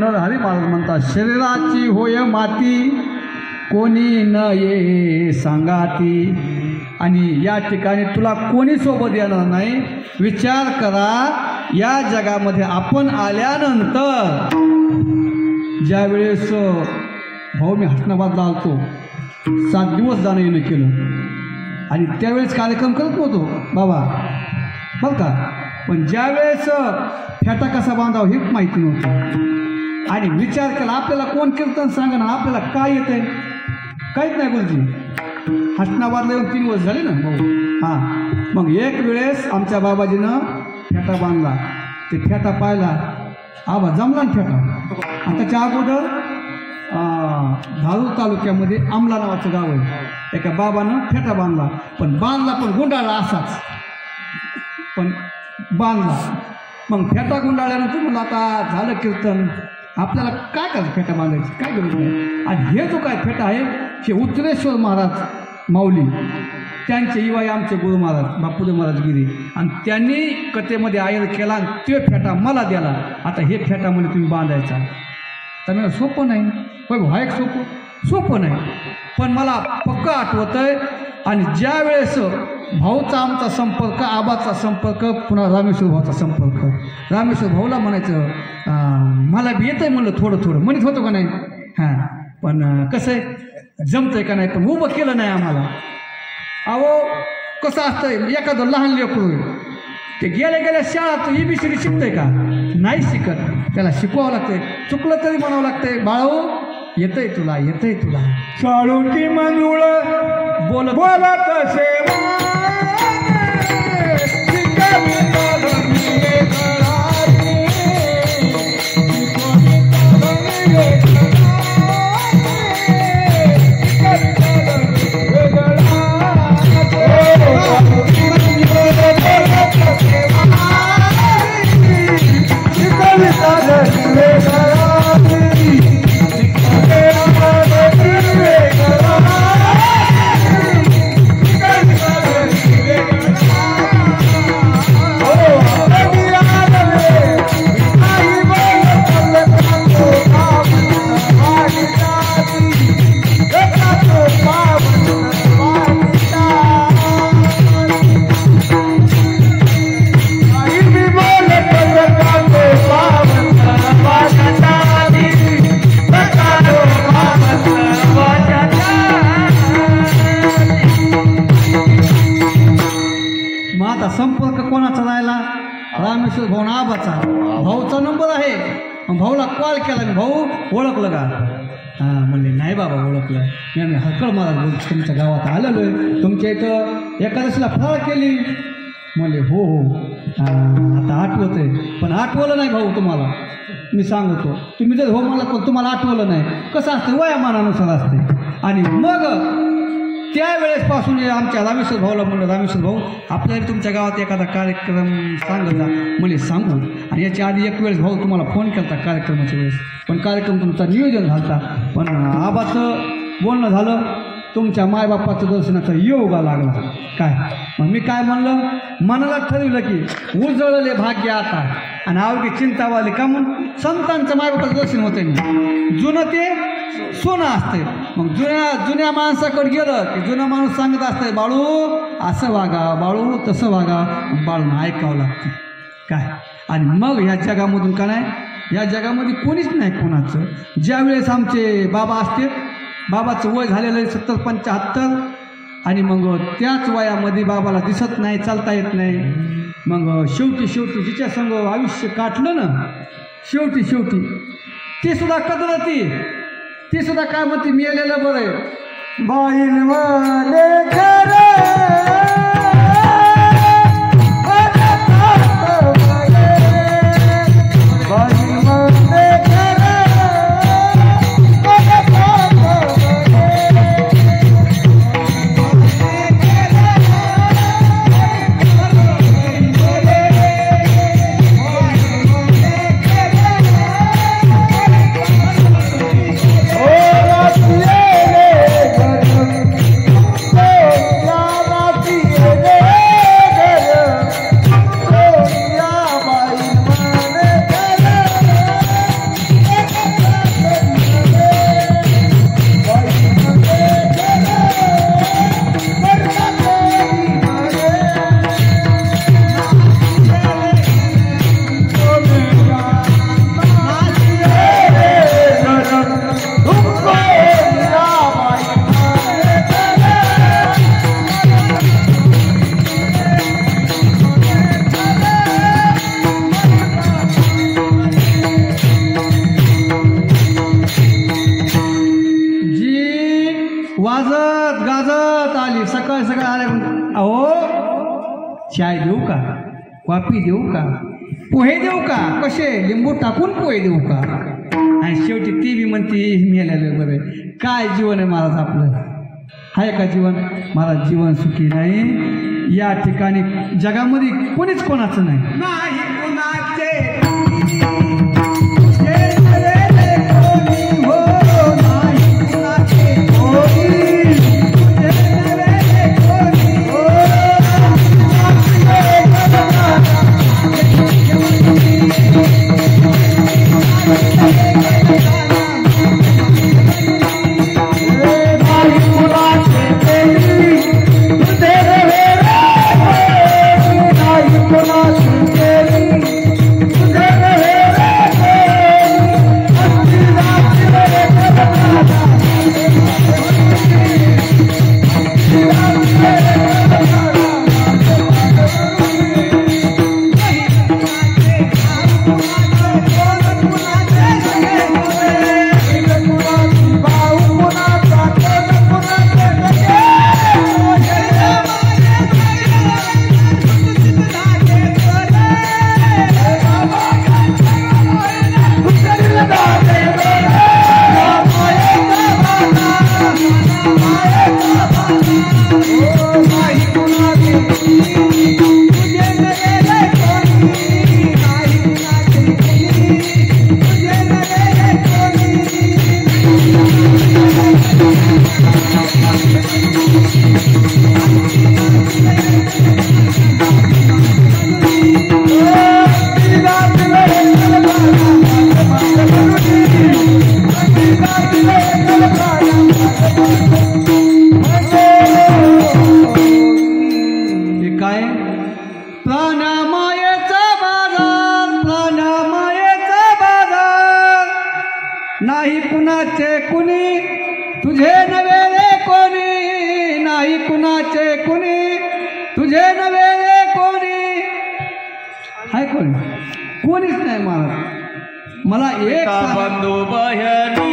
नरहरी महाराज म्हणतात, शरीराची होय माती कोणी न ये सांगाती. आणि या ठिकाणी तुला कोणी सोबत येणार नाही. विचार करा, या जगामध्ये आपण आल्यानंतर ज्यावेळेस भाऊ मी हसनाबादला आलतो, 7 दिवस जाणं येणं केलं आणि त्यावेळेस कार्यक्रम करत नव्हतो बाबा बरं का. पण ज्यावेळेस फेटा कसा बांधावा हेच माहिती नव्हतं. आणि विचार केला, आपल्याला कोण कीर्तन सांगा ना, आपल्याला काय येतंय, काहीच नाही गुरुजी. हसनाबादला येऊन 3 वर्ष झाले ना भाऊ. हां, मग एक वेळेस आमच्या बाबाजीनं फेटा बांधला. ते फेटा पाहिला, आबा जमला ना फेटा. आणि त्याच्या अगोदर धारूर तालुक्यामध्ये आमला नावाचं गाव आहे, एका बाबानं फेटा बांधला. पण गुंडाळला असाच, पण बांधला. मग फेटा गुंडाळल्यानंतर म्हणलं आता झालं कीर्तन, आपल्याला काय करायचं, फेटा बांधायची काय गरज नाही. आणि हे जो काय फेटा आहे हे उत्तरेश्वर महाराज माऊली त्यांचे इवाई आमचे गुरु महाराज बापूदेव महाराज गिरी, आणि त्यांनी कथेमध्ये आयर केला आणि ते फेटा मला द्याला. आता हे फेटा म्हणजे तुम्ही बांधायचा. तर मला सोपं नाही, होय भाऊ, एक सोपं नाही. पण मला पक्का आठवतं आहे. आणि ज्या वेळेस भाऊचा आमचा संपर्क, आबाचा संपर्क, पुन्हा रामेश्वर भाऊचा संपर्क, रामेश्वर भाऊला म्हणायचं मला बी येतं आहे म्हणलं थोडं म्हणत होतो का नाही. हां, पण कसं आहे जमतं आहे का नाही, पण उभं केलं नाही आम्हाला. अहो कसं असतंय, एखादं लहान लेकरू ते गेल्या शाळा ABCD शिकतंय का, नाही शिकत. त्याला शिकवावं लागतंय, चुकलं तरी म्हणावं लागतंय, बाळो येतंय तुला. चालू की मंजुळ बोलत सेवा संपर्क कोणाचा राहिला, रामेश्वर भाऊ आबाचा. भाऊचा नंबर आहे. भाऊला कॉल केला, मी भाऊ ओळखलं का. हां म्हणले नाही बाबा ओळखलं. मी हरकळ महाराज तुमच्या गावात आलेलो आहे, तुमच्या इथं एकादशीला फराळ केली. म्हणले हो आता आठवत आहे, पण आठवलं नाही भाऊ तुम्हाला. मी सांगतो, तुम्ही जर हो मला पण तुम्हाला आठवलं नाही. कसं असतं वयामानानुसार असते. आणि मग त्यावेळेसपासून आमच्या रामेश्वर भाऊला म्हणलं, रामेश्वर भाऊ आपल्याला तुमच्या गावात एखादा कार्यक्रम सांगत जा. म्हणजे सांगू. आणि याच्या आधी एक वेळेस भाऊ तुम्हाला फोन केला होता कार्यक्रमाच्या वेळेस, पण कार्यक्रम तुमचा नियोजन झाला. पण आबाचं बोलणं झालं, तुमच्या मायबापाचं दर्शनाचा योगा लागला. काय मग मी काय म्हणलं, मनाला ठरवलं की उजळले भाग्य आता आणि अवघी चिंतावाली का म्हणून संतांचं मायबापाचं दर्शन होते नाही. जुनं ते सोनं असतंय. मग जुन्या माणसाकडे गेलं की जुना माणूस सांगत असतंय, बाळू असं वागा, बाळू तसं वागा, बाळून ऐकावं लागतं. काय आणि मग ह्या जगामधून का नाही, या जगामध्ये कोणीच नाही कोणाचं. ज्यावेळेस आमचे बाबा असते, बाबाचं वय झालेलं आहे 70-75, आणि मग त्याच वयामध्ये बाबाला दिसत नाही, चालता येत नाही. मग शेवटी जिच्या संग आयुष्य काटलं ना, शेवटी ती सुद्धा कदरती, ती सुद्धा काय म्हणते, मेलेलं बरं आहे. बाईल वाले घर Yeah. चाय देऊ का, कॉफी देऊ का, पोहे देऊ का, कसे लिंबू टाकून पोहे देऊ का? आणि शेवटी ती बी म्हणते मेल्यालं बरं. काय जीवन आहे महाराज आपलं? आहे का जीवन? महाराज जीवन सुखी नाही. या ठिकाणी जगामध्ये कोणीच कोणाचं नाही. नाही कुणाचे नाही कुणाचे कुणी तुझे नवे रे कोणी, नाही कुणाचे कुणी तुझे नवे रे कोणी. हाय कोणी? कोणीच नाही महाराज. मला एक बंधू बहिणी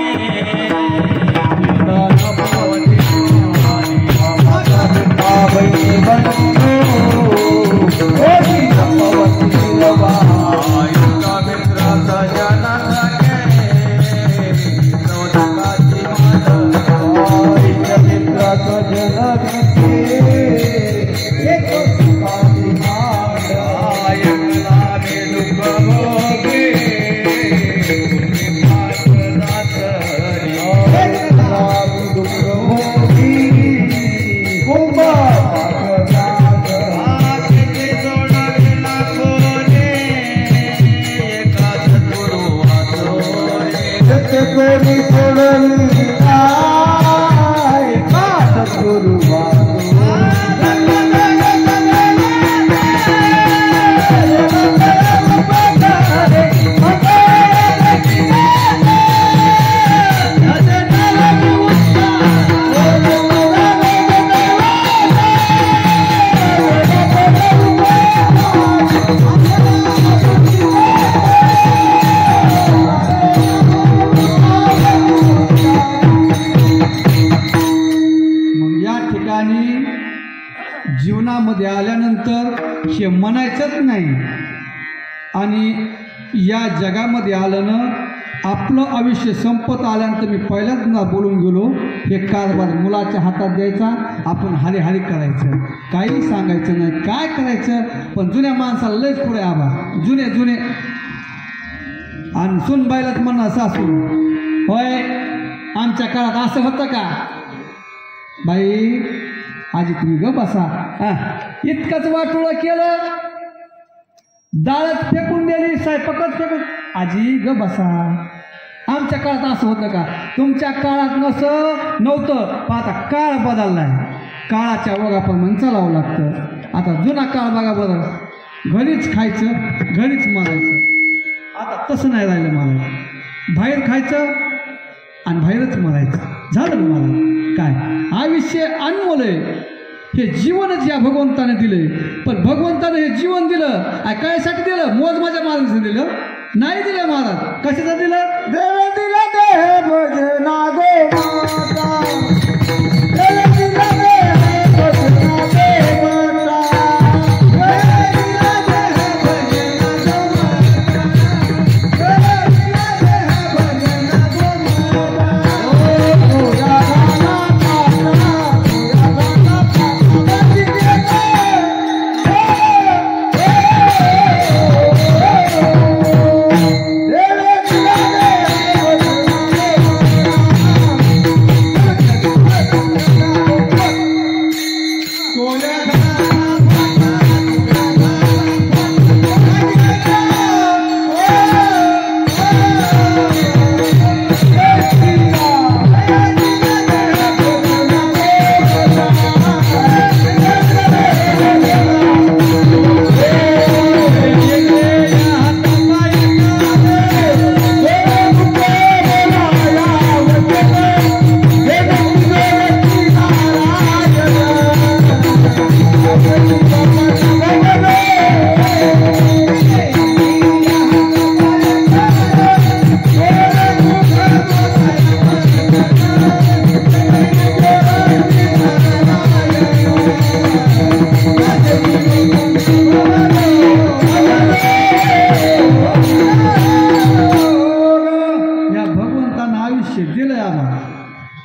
जीवनामध्ये आल्यानंतर हे म्हणायचंच नाही. आणि या जगामध्ये आलं ना, आपलं आयुष्य संपत आल्यानंतर मी पहिल्यांदा बोलून गेलो, हे कारभार मुलाच्या हातात द्यायचा, आपण हारी हारी करायचं, काही सांगायचं नाही, काय करायचं. पण जुन्या माणसाला लयच पुढे आबा, जुने जुने. आणि सुनबाईलाच म्हणणं सासू, होय आमच्या काळात असं होतं का? बाई आजी तुम्ही ग बसा. इतकंच वाटोळं केलं, डाळच फेकून दिली, स्वयंपाकच फेकून. आजी ग बसा. आमच्या काळात असं होतं का? तुमच्या काळात नव्हतं. पण आता काळ बदलला आहे, काळाच्या ओघाप्रमाणे चालावं लागतं. आता जुना काळ बघा बरं, घरीच खायचं घरीच मरायचं. आता तसं नाही राहिलं. मला बाहेर खायचं आणि बाहेरच मरायचं. झालं मला काय? आयुष्य अनमोल आहे. हे जीवनच या भगवंताने दिले. पण भगवंताने हे जीवन दिलं कायसाठी दिलं? मोज माझ्या महाराजांचं दिलं नाही. दिलं महाराज कशाचं दिलं? देव दिला देह भजना गो माता, देव दिला देह भजना दे माता,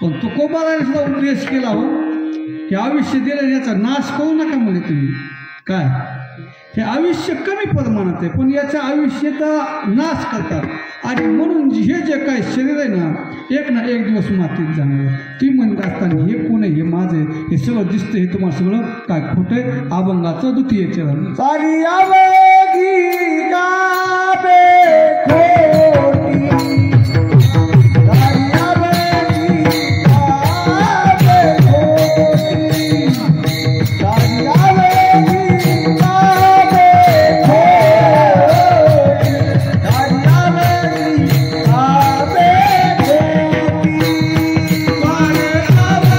पण तुकोबाराने सुद्धा उपदेश केला हो की आयुष्य दिलं याचा नाश करू नका म्हणजे तुम्ही. काय हे आयुष्य कमी प्रमाणात आहे पण याच्या आयुष्याचा नाश करतात आणि म्हणून हे जे काही शरीर आहे ना एक दिवस मातीत जाणार. ती म्हणत असताना हे कोण आहे, हे माझं आहे, हे सगळं दिसतं, हे तुम्हाला सगळं काय खोटं आहे. अभंगाचं 2 चरण. सारी अवघी गाभे खोटी, सारी अवघी गाभे खोटी, सारी अवघी गाभे खोटी, सारी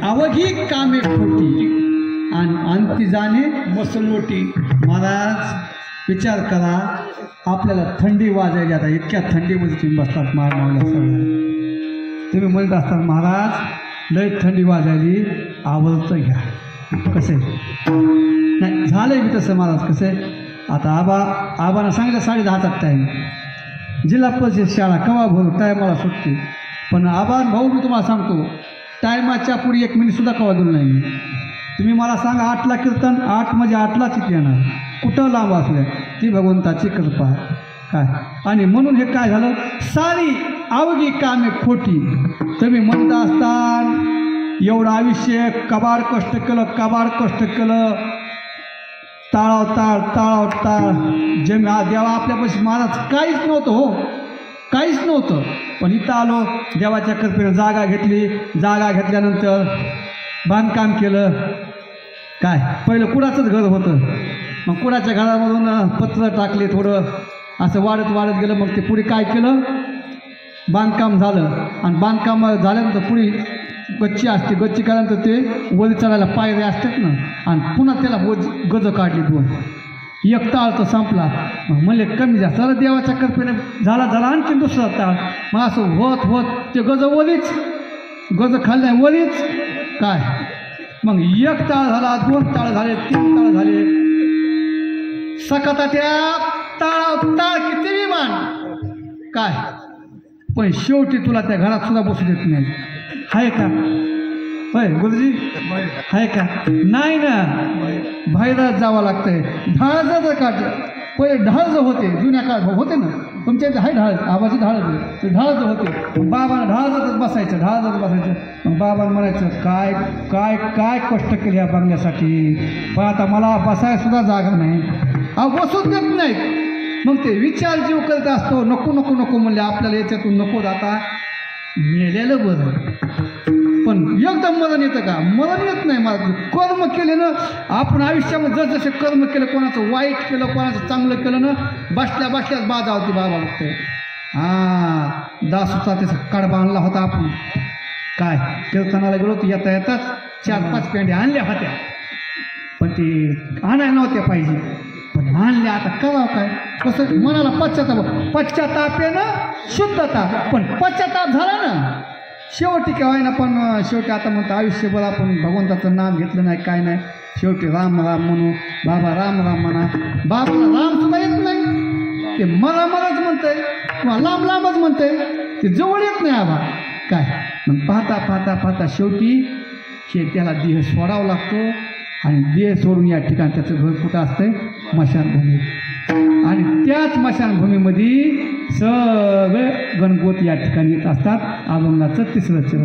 अवघी गाभे खोटी, सारी अवघी गाभे मसलोटी. महाराज विचार करा, आपल्याला थंडी वाजायची, आता इतक्या थंडीमध्ये तुम्ही बसतात मारमावल्या सगळ्या. तुम्ही म्हणत असतात महाराज लय थंडी वाजायली, आवडतं घ्या. कसं आहे नाही झालंय मी तसं महाराज. कसं आहे आता आबानं सांगितलं 10:30चा टाईम, जिल्हा परिषद शाळा केव्हा भरू टायमाला सुटते. पण आबा भाऊ मी तुम्हाला सांगतो टायमाच्या पुढे 1 मिनिटसुद्धा केव्हा दिलं नाही मी. तुम्ही मला सांगा 8ला कीर्तन, 8 म्हणजे 8लाच इथे येणार, कुठं लांब असल्या ती भगवंताची कृपा. काय आणि म्हणून हे काय झालं, सारी अवघी कामे खोटी. तुम्ही म्हणता असता एवढं आयुष्य कबाड कष्ट केलं, ताळाव ताळ जेव्हा देवा आपल्यापाशी महाराज काहीच नव्हतं हो, काहीच नव्हतं. पण इथं आलो, देवाच्या कृपेनं जागा घेतली, जागा घेतल्यानंतर बांधकाम केलं. काय पहिलं कुडाचंच घर होतं, मग कुडाच्या घरामधून पत्र टाकले, थोडं असं वाढत गेलं. मग ते पुढे काय केलं, बांधकाम झालं आणि बांधकाम झाल्यानंतर पुढे गच्ची असते, गच्ची केल्यानंतर ते वरी चढायला पायऱ्या असतात ना, आणि पुन्हा त्याला गज काढली 2. 1 ताळ तर संपला. मग म्हणले कमी जास्त तर देवाच्या कृपेने झाला आणखी 2रा ताळ. मग असं होत ते गज खाल्ल्या वरीच. काय मग 1 ताळ झाला, 2 ताळ झाले, 3 ताळ झाले. सकताच्या ताळ किती विमान. काय पण शेवटी तुला त्या घरात सुद्धा बसू देत नाही. आहे का होय गुरुजी, आहे का नाही ना. बाहेरच जावं लागतंय. ढाळचं काढ, पहिले ढाळच होते, जुन्या काळ होते ना तुमच्या इथे, आहे ढाळ, आवाजी ढाळच, ते ढाळच होते. बाबानं ढाळच बसायचं. मग बाबानं म्हणायचं काय काय काय कष्ट केले या बंगल्यासाठी, पण आता मला बसायला सुद्धा जागा नाही. बसूच देत नाहीत. मग ते विचार जीव करत असतो, नको म्हणले आपल्याला याच्यातून नको जाता, मेलेलं बरं. पण एकदम मरण येतं का, मरण येत नाही. मला कर्म केले ना आपण आयुष्यामध्ये, जसजसे कर्म केलं, कोणाचं वाईट केलं, कोणाचं चांगलं केलं ना, बसल्याच बाजा होती. बाबा बघतोय दासूचा त्याचा कडबा आणला होता आपण. काय कीर्तनाला गेलो तर येताच 4-5 पेंड्या आणल्या होत्या, पण शेवटी आणायला नव्हत्या पाहिजे, पण आणले. आता करावं काय, कसं मनाला पश्चाताप आहे ना, शुद्धता. पण पश्चाताप झाला ना शेवटी केव्हाय ना. पण शेवटी आता म्हणतो आयुष्यभर आपण भगवंताचं नाम घेतलं नाही, काय नाही, शेवटी राम राम म्हणू. बाबा राम राम म्हणा. बाबाला राम सुद्धा येत नाही, ते मला मलाच म्हणतंय किंवा लांब लांबच म्हणतंय, ते जवळ येत नाही आबा. काय मग पाहता पाहता पाहता शेवटी त्याला देह सोडावा लागतो. आणि देह सोडून या ठिकाणी त्याचं घर कुठं असतंय, स्मशानभूमीत. आणि त्याच स्मशानभूमीमध्ये सगळे गणगोत या ठिकाणी येत असतात. अभंगाचं 3रं चरण.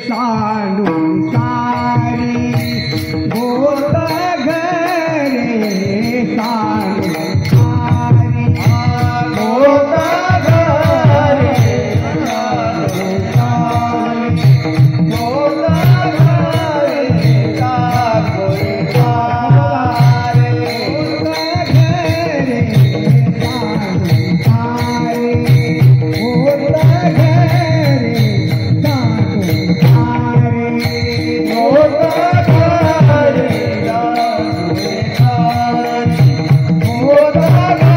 साडू सारी गोत घरे साडू सारी गोत घरे साडू सारी गोत घरे साकोरी सारे गोत घरे साडू सारी गोत घरे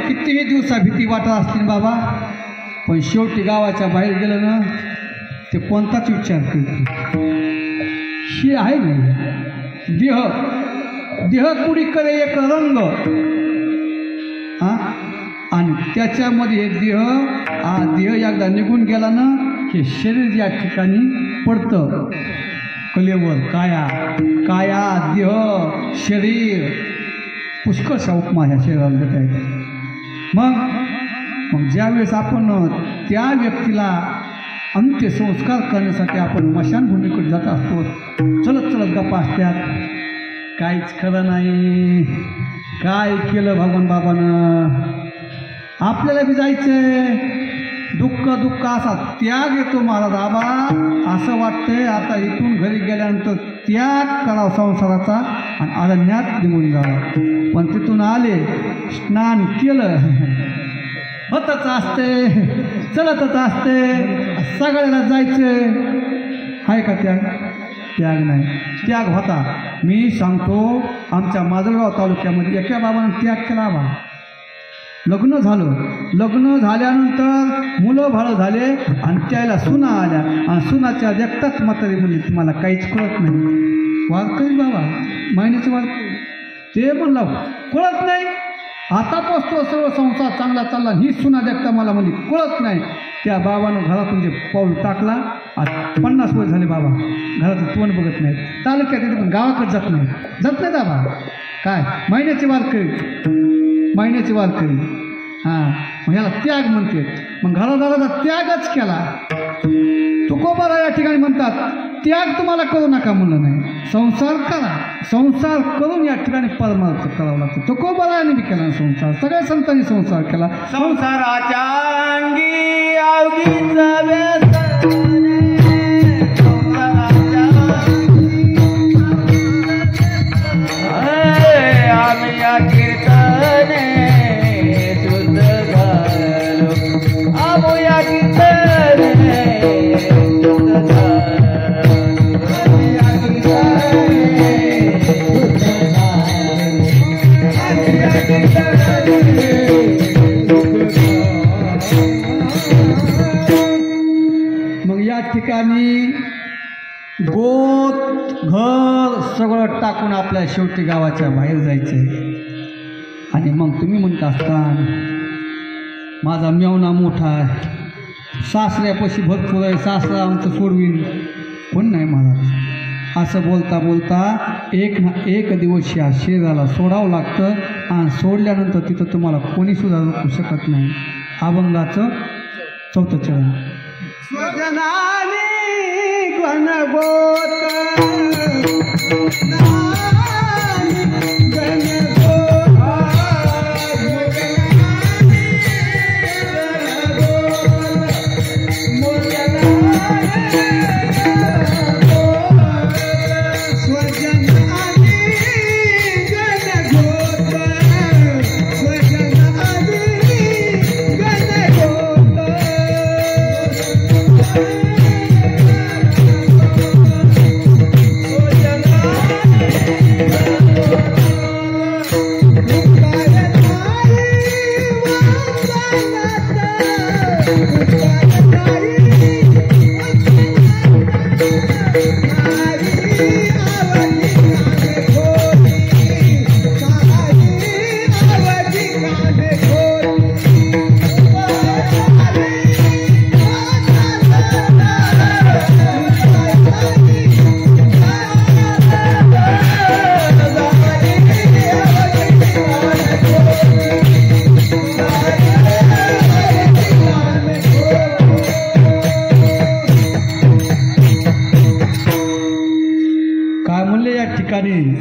कितीही दिवसा भीती वाटत असतील बाबा, पण शेवटी गावाच्या बाहेर गेलं ना ते कोणताच विचार करते. हे आहे नाही देह, देह कुणीकडे एक रंग आणि त्याच्यामध्ये हे देह एकदा निघून गेला ना हे शरीर या ठिकाणी पडतं कलेवर. काया काया देह शरीर पुष्कळशा उपमा ह्या शरीराला देता येतात. मग ज्यावेळेस आपण त्या व्यक्तीला अंत्यसंस्कार करण्यासाठी आपण स्मशानभूमीकडे जात असतो, चलत चलत गप्पा असतात, काहीच खरं नाही, काय केलं भगवान बाबानं, आपल्याला बी जायचंय, दुःख दुःख असा त्याग येतो महाराज. आबा असं वाटतंय आता इथून घरी गेल्यानंतर त्याग करावा संसाराचा आणि अरण्यात निघून जावं. पण तिथून आले, स्नान केलं, होतच असते, चलतच असते, सगळ्याला जायचं आहे का त्याग? त्याग नाही. त्याग होता. मी सांगतो आमच्या माजलगाव तालुक्यामध्ये एका बाबानं त्याग केला. बा लग्न झालं, लग्न झाल्यानंतर मुलं भाळं झाले आणि त्याला सुना आल्या आणि सुनाच्या देखताच म्हातारी म्हणली तुम्हाला काहीच कळत नाही. वारकरी बाबा महिन्याचे वारकरी ते म्हणलं कळत नाही, आता पोचतो सर्व संसार चांगला चालला, ही सुना देखता मला म्हणली कळत नाही. त्या बाबानं घरातून जे पाऊल टाकला, आज 50 वर्ष झाले बाबा घराचं तोंड बघत नाहीत, तालुक्यात येते पण गावाकडे जात नाही बाबा. काय महिन्याची वारकरी, महिन्याची वारकरी. हां मग ह्याला त्याग म्हणते. मग घरादाराचा त्यागच केला. तुकोबारा या ठिकाणी म्हणतात त्याग तुम्हाला करू नका म्हणलं नाही, संसार करा. संसार करून या ठिकाणी परमार्थ करावा लागतो. तुकोबाराने बी केला संसार, सगळ्या संतांनी संसार केला. संसाराच्या अंगी अवघीचा व्यसन, आम्ही या कीर्तने शुद्ध झालो, आम्ही या कीर्तने शुद्ध झालो, आम्ही या कीर्तने शुद्ध झालो, आम्ही या कीर्तने मग या ठिकाणी गोत घर सगळं टाकून आपल्या शेवटी गावाच्या बाहेर जायचं आहे. आणि मग तुम्ही म्हणत असता माझा मेवना मोठा आहे, सासऱ्यापाशी भरपूर आहे, सासरा आमचं सोडवीन कोण नाही महाराज. असं बोलता बोलता एक ना एक दिवस या शरीराला सोडावं लागतं आणि सोडल्यानंतर तिथं तुम्हाला कोणीसुद्धा रोखू शकत नाही. अभंगाचं 4थं चरण. स्वजनाने गणगोत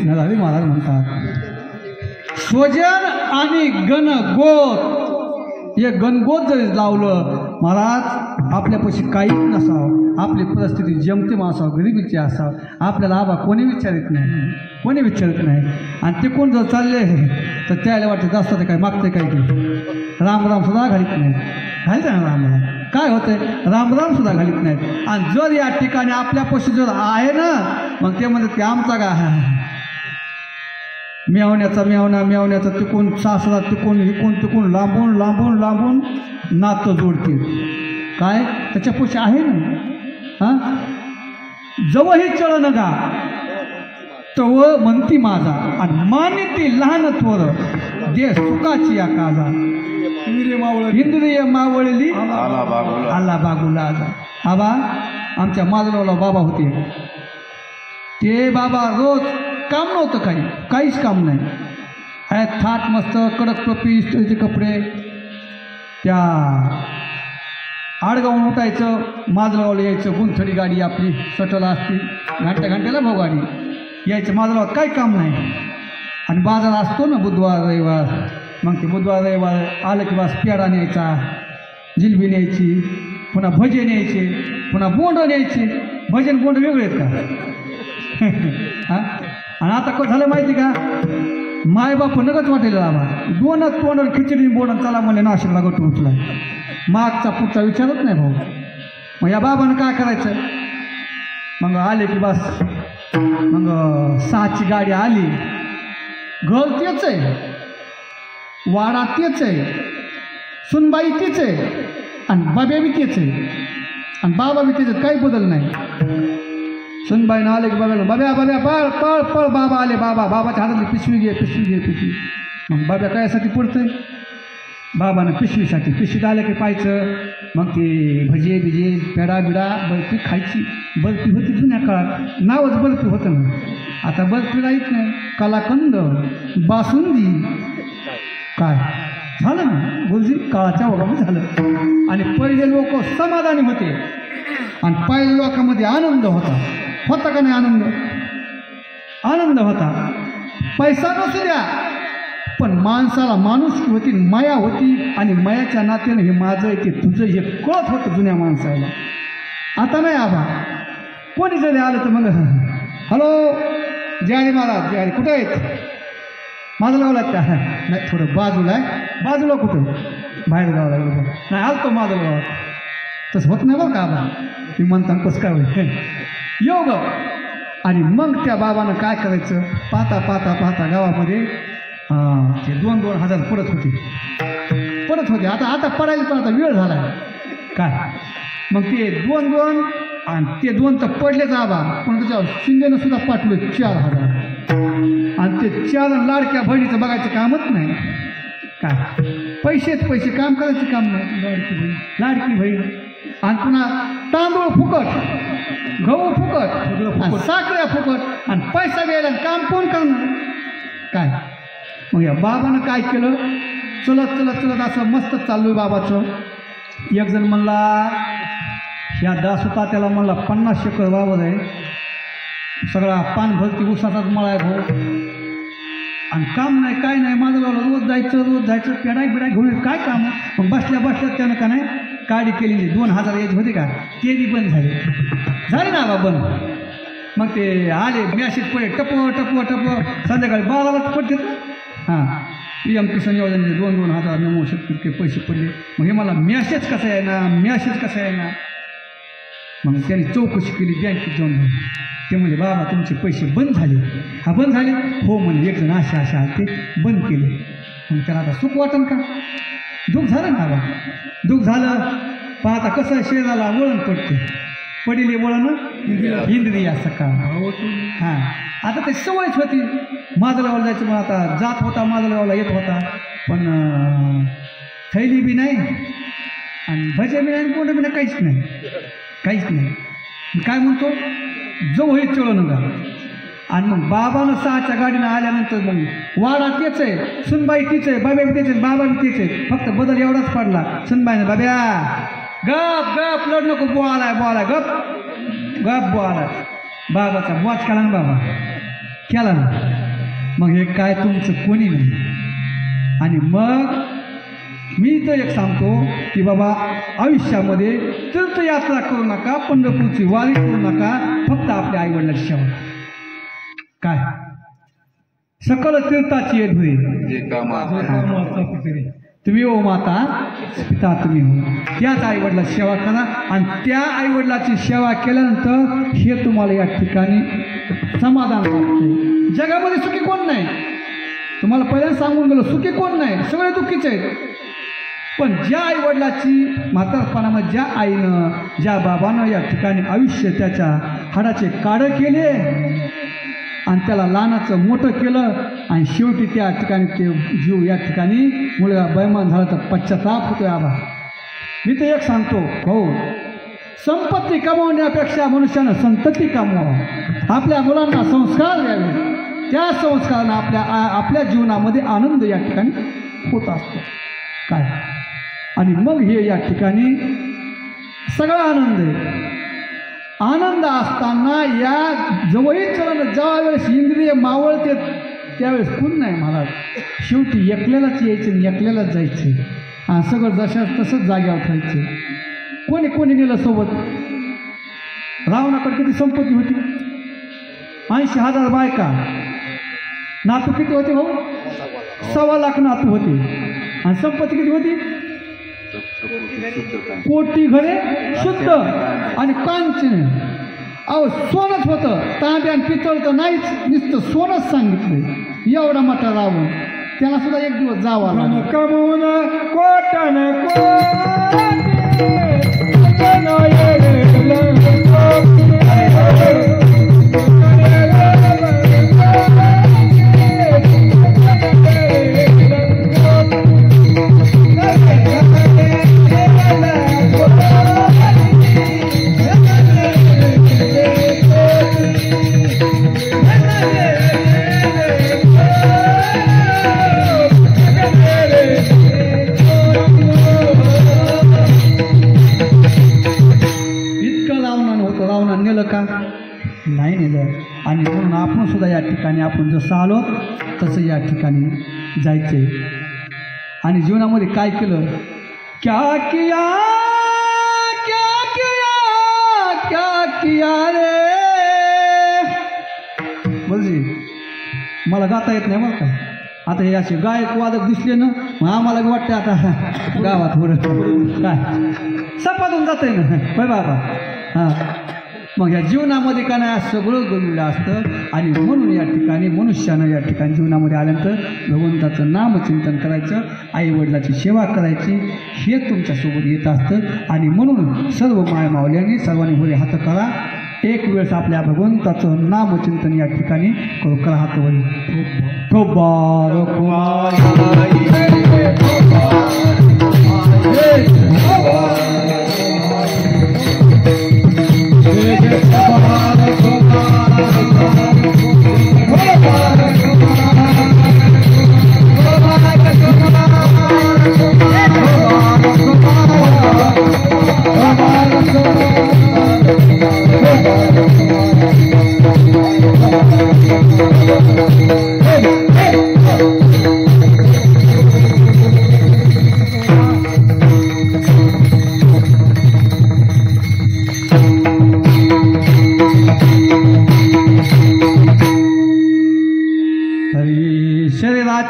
नरहरी महाराज म्हणतात स्वजन आणि गणगोत. हे गणगोत जरी लावलं महाराज आपल्यापाशी काहीच नसावं, आपली परिस्थिती जमतेम असावं, गरिबीची असावं, आपल्याला आबा कोणी विचारित नाही, कोणी विचारित नाही. आणि ते कोण जर चालले तर त्याला वाटतं जास्त ते काय मागते काय की रामराम सुद्धा घालीत नाही. घालते ना रामराम, काय होतंय रामराम सुद्धा घालीत नाहीत. आणि जर या ठिकाणी आपल्यापाशी जर आहे ना मग ते म्हणतात की आमचा का मेवण्याचा मेवण्याचा तिकून सासरा तिकून लांबून लांबून लांबून नातं जोडते. काय त्याच्यापाशी आहे ना. हां जवळ ही चळण गा तव म्हणती माझा आणि मानिती लहान थोर दे सुखाची या काजा. इंद्रिय मावळली आला बागुला आजा. आबा आमच्या माजगावला बाबा होते. ते बाबा रोज काम नव्हतं, काहीच काम नाही. थाट मस्त कडक टोपी इस्त्रीचे कपडे. त्या आडगावून उठायचं, माजगावला यायचं, गुंथडी गाडी आपली सटल असती, घंट्याला भाऊ गाडी यायचं. माजगावात काही काम नाही. आणि बाजार असतो ना बुधवार रविवार, मग ते बुधवार रविवार आलं की बस पेढा न्यायचा, जिलबी न्यायची, पुन्हा भजे न्यायचे, पुन्हा बोंड न्यायचे. भजन बोंड वेगळे आहेत का? हां आणि आता कसं झालं माहिती का, मायबाप नगच वाटेल बाबा दोनच तोंड खिचडी बोंड चला म्हणले नाशिकला गटून उचला. मागचा पुढचा विचारत नाही भाऊ. मग या बाबानं काय करायचं, मग आले की बस मग 6ची गाडी आली. घर तेच आहे, वाडा तेच आहे, सुनबाई तीच आहे आणि बाब्या बी तेच आहे आणि बाबा बी तेच, काही बदल नाही. सुनबाईनं आले की बाब्याला बाब्या पळ पळ पळ बाबा आले. बाबाच्या हातातली पिशवी घे. मग बाब्या कायसाठी पडतंय, बाबानं पिशवीत आलं की पाहायचं. मग ते भजे बिजे पेडा बिडा बर्फी खायची. बर्फी होती जुन्या काळात, नावच बर्फी होतं ना. आता बर्फी राहत नाही. कलाकंद, बासुंदी, काय झालं ना गुरुजी काळाच्या ओघामध्ये झालं. आणि पहिले लोक समाधानी होते आणि पहिले लोकांमध्ये आनंद होता का नाही? आनंद होता. पैसा नसू द्या पण माणसाला माणुसकी होती, माया होती. आणि मायाच्या नात्यानं हे माझं आहे ते तुझं हे कळत होतं जुन्या माणसाला. आता नाही आबा, कोणी जरी आलं तर मग हॅलो जयारी महाराज, जयारी कुठे आहेत? माझं गावला त्या नाही, थोडं बाजूला आहे. बाजूला कुठं? बाहेर गावाला गेलो नाही, आलतो माझं गावात. तसं होत नाही बरं का आबा, मी म्हणता कसं काय होईल योग. आणि मग त्या बाबानं काय करायचं, पाहता गावामध्ये ते 2-2 हजार पडत होते. आता पडायला पण आता वेळ झाला काय. मग ते 2-2 आणि ते 2 तर पडलेच आबा, पण त्याच्यावर शिंदेनं सुद्धा पाठवलं 4,000. आणि ते 4 लाडक्या बहिणीचं बघायचं कामच नाही. काय पैसे काम करायचं काम नाही. लाडकी बहीण आणि पुन्हा तांदूळ फुकट, गहू फुकट, आणि साखऱ्या फुकट, आणि पैसा द्यायला काम कोण करणार काय. मग या बाबानं काय केलं, चलत चलत चलत असं मस्त चाललोय बाबाचं. एक जण म्हणला ह्या दास होता त्याला म्हणला 50 एकर वावर आहे, सगळा पान भरती उसाचाच मळा आहे भाऊ, आणि काम नाही काय नाही माझं बाबा रोज जायचं पेडाय बिडाय घेऊन काय काम. मग बसल्या त्यानं का नाही काडी केलेली 2000 यायची होती का ते बी बंद झाले ना बा बंद. मग ते आले मॅसेज पडले टप संध्याकाळी 12लाच पडते. हां PM किसान योजनेचे 2,000 नमो शक्ती पैसे पडले. मग हे मला मॅसेज कसा आहे ना. मग त्यांनी चौकशी केली बँकेत जाऊन. ते म्हणजे बाबा तुमचे पैसे बंद झाले. हा बंद झाले हो म्हणजे एक जण अशा ते बंद केले. मग त्याला आता सुख वाटन का, दुःख झालं ना बा, दुःख झालं. पण आता कसं आहे शेजाला वळण पडिले वळण इंद्रिया सकाळ. हां आता ते सवयच होती. माजलावाला जायचं मग आता जात होता, माजलावाला येत होता, पण थैली बी नाही आणि भजे बी नाही, कोणतं बी नाही, काहीच नाही. काय म्हणतो जवळ चळू नका. आणि मग बाबानं 6च्या गाडीनं आल्यानंतर मग वाडा तेच आहे, सुनबाई तीच आहे, बाबा बी तेच आहे, बाबा बी तेच आहे, फक्त बदल एवढाच पडला. सुनबाईनं बाब्या गप लढ नको, बोला गप बोला. बाबाचा बॉच केला ना बाबा, केला ना. मग हे काय तुमचं कोणी नाही. आणि मग मी तर एक सांगतो की बाबा आयुष्यामध्ये तीर्थयात्रा करू नका, पंढरपूरची वारी करू नका, फक्त आपल्या आईवडिलाची सेवा. काय सकल तीर्थाची येत होईल तुम्ही ओ माता पिता तुम्ही हो. त्याच आईवडिलाची सेवा करा, आणि त्या आईवडिलाची सेवा केल्यानंतर हे तुम्हाला या ठिकाणी समाधान वाटते. जगामध्ये सुखी कोण नाही, तुम्हाला पहिल्यांदा सांगून गेलो, सुखी कोण नाही, सगळे दुःखीचे आहेत. पण ज्या आईवडिलाची म्हातारपणामध्ये ज्या आईनं ज्या बाबानं या ठिकाणी आयुष्य त्याच्या हाडाचे काढं केले आणि त्याला लहानाचं मोठं केलं, आणि शेवटी त्या ठिकाणी ते जीव या ठिकाणी मुलगा बैमान झाला तर पश्चाताप होतोय. आबा मी तर एक सांगतो हो, संपत्ती कमावण्यापेक्षा मनुष्यानं संतती कमवावं. आपल्या मुलांना संस्कार द्यावे, त्या संस्कारांना आपल्या जीवनामध्ये आनंद या ठिकाणी होत असतो. काय आणि मग हे या ठिकाणी सगळा आनंद आहे. आनंद असताना या जवळील चलन ज्यावेळेस इंद्रिय मावळते त्यावेळेस कोण नाही महाराज. शेवटी एकल्यालाच यायचं आणि एकल्यालाच जायचं, आणि सगळं जशाच तसंच जाग्यावर खायचं. कोणी नेलं सोबत. रावणाकडे किती संपत्ती होती, 80,000 बायका, नातू किती होते भाऊ, 1.25 लाख नातू होते, आणि संपत्ती किती होती, कोटी घरे शुद्ध आणि कांचन. अहो सोनच होतं, तांब्या आणि पितळ तर नाहीच, नुसतं सोनच सांगितलं. एवढा मोठा रावण, त्याला सुद्धा एक दिवस जावा कमवून कोटन का नाही नेलं. आणि म्हणून आपण सुद्धा या ठिकाणी आपण जसं आलो तसं या ठिकाणी जायचं. आणि जीवनामध्ये काय केलं, क्या किया रे बोलजी. मला गाता येत नाही बरं का. आता हे असे गायक वादक दिसले ना, मग आम्हाला बी वाटतं आता गावात पुढं काय सपातून जात आहे ना होय बाबा. हां मग ह्या जीवनामध्ये का नाही सगळं गडलेलं असतं. आणि म्हणून या ठिकाणी मनुष्यानं या ठिकाणी जीवनामध्ये आल्यानंतर भगवंताचं नामचिंतन करायचं, आईवडिलाची सेवा करायची, हे तुमच्यासोबत येत असतं. आणि म्हणून सर्व मायमावल्यांनी सर्वांनी होळी हात करा. एक वेळेस आपल्या भगवंताचं नामचिंतन या ठिकाणी करू. करा हात वळी.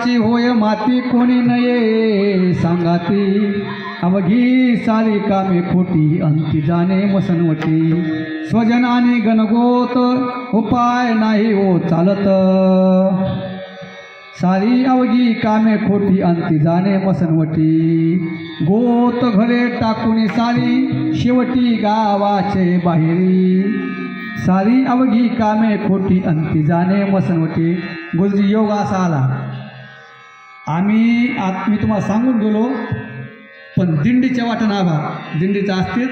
कुणाची होय माती कोणी नये सांगाती अवघी सारी कामे खोटी अंती जाणे मसनवटी स्वजनाने गणगोत उपाय नाही हो चालत सारी अवघी कामे खोटी अंती जाणे मसनवटी गोत घरे टाकून सारी शेवटी गावाचे बाहेरी सारी अवघी कामे खोटी अंती जाणे मसनवटी. गुरुजी योग असा आला मी तुम्हाला सांगून गेलो पण दिंडीच्या वाटानं आभा दिंडीचं असते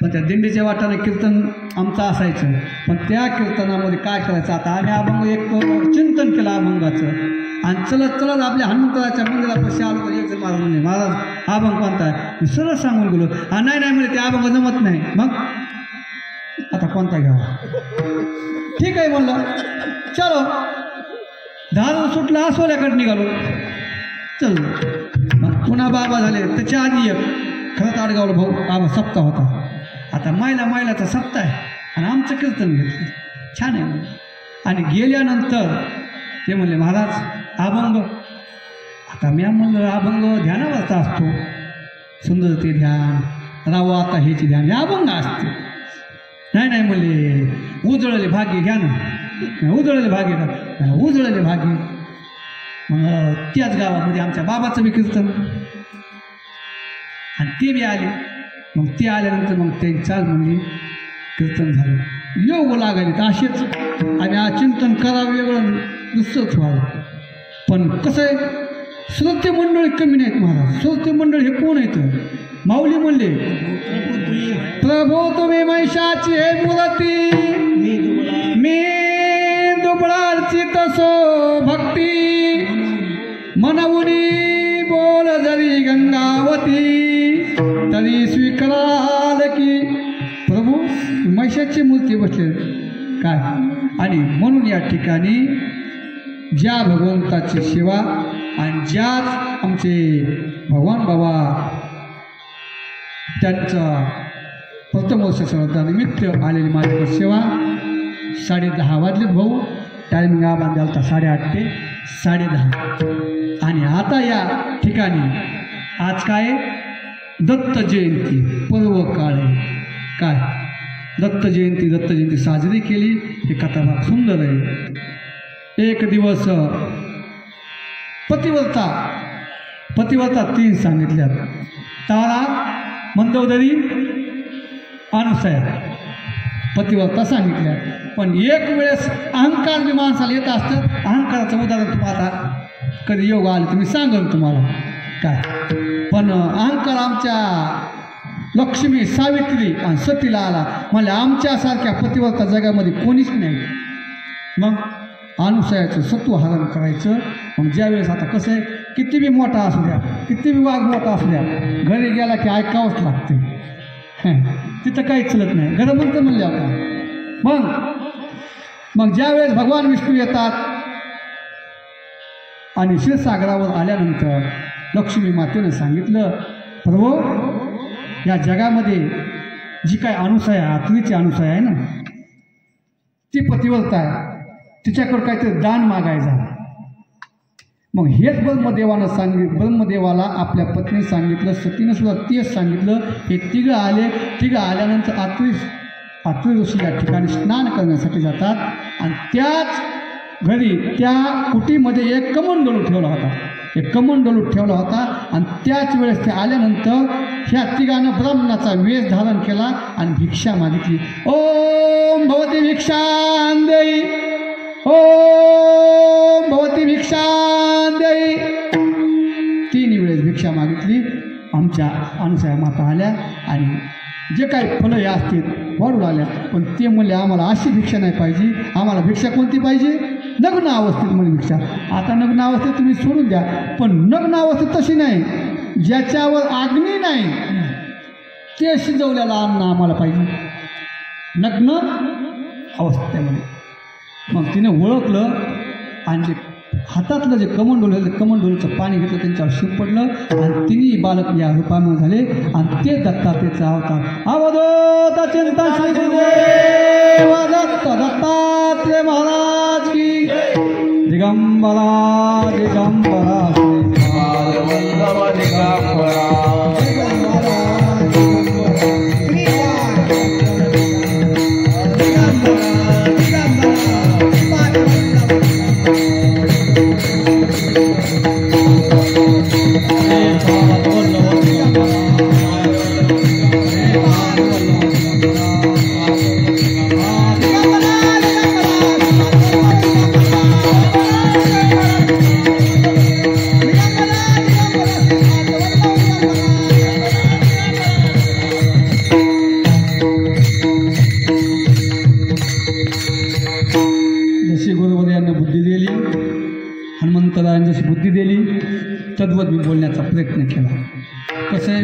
पण त्या दिंडीच्या वाटानं कीर्तन आमचं असायचं पण त्या कीर्तनामध्ये काय करायचं आता आम्ही अभंग एक चिंतन केलं अभंगाचं आणि चलत चलत आपल्या हनुमंतराच्या मंदिरापाशी आलो तर एक महाराज म्हणजे महाराज अभंग कोणता आहे मी सरळ सांगून गेलो नाही नाही म्हणजे ते अभंग जमत नाही मग आता कोणता घ्यावा ठीक आहे म्हणलं चलो धारून सुटला असोल्याकडे निघालो चल मग पुन्हा बाबा झाले त्याच्या आधी एक खरंच आडगावला भाऊ बाबा सप्ताह होता आता मायलाचा सप्ताह आहे आणि आमचं कीर्तन घेतलं छान आहे म्हणून आणि गेल्यानंतर ते म्हणले महाराज अभंग आता मी म्हणलं अभंग ध्यानावरचा असतो सुंदरते ध्यान राव आता हेची ध्यान हे अभंग असते नाही म्हणले उजळले भाग्य घ्या ना उजळले भाग्य का उजळले भाग्य मग त्याच गावामध्ये आमच्या बाबाचं बी कीर्तन आणि ते बी आले मग ते आल्यानंतर मग ते चाल म्हणली कीर्तन झालं योग लागायले तर असेच आम्ही आज चिंतन करावं वेगळं दुसरंच व्हावं पण कसं आहे श्रोते मंडळी कमी नाहीत महाराज श्रोते मंडळी हे कोण आहेत माऊली म्हणले प्रभो तुम्ही महिषाची हे मूर्ती मी दुबळाची तसो भक्ती मनवुनी बोल जरी गंगावती तरी स्वीकाराल की प्रभू महिषाची मूर्ती बसले काय आणि म्हणून या ठिकाणी ज्या भगवंताची सेवा आणि ज्याच आमचे भगवान बाबा त्यांचा प्रथमोत्सव श्राद्धानिमित्त आलेली माझ्याकडे सेवा 10:30 वाजले भाऊ टायमिंग आम्हाला द्याल तर 8:30 ते 10:30 आणि आता या ठिकाणी आज काय दत्त जयंती पर्व काळ आहे काय दत्त जयंती साजरी केली ही कथा सुंदर आहे. एक दिवस पतिव्रता 3 सांगितल्यात तारा मंदोदरी अनुसया पतिव्रता सांगितल्या पण एक वेळेस अहंकार बी माणसाला येत असतं अहंकाराचं उदाहरण तुम्हाला कधी योग आले तुम्ही सांगेल तुम्हाला काय पण अहंकार आमच्या लक्ष्मी सावित्री आणि सतीला आला म्हणजे आमच्यासारख्या पतिव्रता जगामध्ये कोणीच नाही मग अनुसयाचं सत्व हरण करायचं. मग ज्यावेळेस आता कसं आहे किती बी मोठा असू द्या किती बी वाघ मोठा असू द्या घरी गेला की ऐकावंच लागते तिथं काहीच चलत नाही घरं म्हणतं म्हणले आपण मग ज्यावेळेस भगवान विष्णू येतात आणि क्षीरसागरावर आल्यानंतर लक्ष्मी मातेनं सांगितलं प्रभू या जगामध्ये जी काय अनुसया आत्मीची अनुसया आहे ना ती पतिव्रता आहे तिच्याकडं काहीतरी दान मागायचं. मग हेच ब्रह्मदेवाला आपल्या पत्नीने सांगितलं सतीनं सुद्धा तेच सांगितलं. हे तिघं आल्यानंतर आत्वी ऋषी या ठिकाणी स्नान करण्यासाठी जातात आणि त्याच घरी त्या कुटीमध्ये एक कमंडलू ठेवला होता आणि त्याच वेळेस ते आल्यानंतर ह्या तिघानं ब्राह्मणाचा वेश धारण केला आणि भिक्षा मागितली. ओम भवती भिक्षां देई ओम भवती भिक्षां देई 3 वेळेस भिक्षा मागितली. आमच्या अनुसया माता आल्या आणि जे काही फलं हे असतील वाढू लागल्या पण ते म्हणले आम्हाला अशी भिक्षा नाही पाहिजे आम्हाला भिक्षा कोणती पाहिजे नग्न अवस्थेत म्हणजे भिक्षा. आता नग्न अवस्थेत तुम्ही सोडून द्या पण नग्न अवस्थेत तशी नाही ज्याच्यावर अग्नी नाही ते शिजवलेलं अन्न आम्हाला पाहिजे नग्न अवस्थेमध्ये. मग तिने ओळखलं आणि हातातलं जे कमंडोलचं पाणी घेतलं त्यांच्यावर शिरपडलं आणि तिन्ही बालक या रूपानं झाले आणि ते दत्तात्रेयचा अवतार अवधूत चिंतन श्री गुरुदेव दत्तात्रेय महाराज की दिगंबरा दिगंबरा वल्लभ दिगंबरा जशी गुरुवर्यांना बुद्धी दिली, हनुमंतरायांनी जशी बुद्धी दिली तद्वत मी बोलण्याचा प्रयत्न केला. कसं आहे,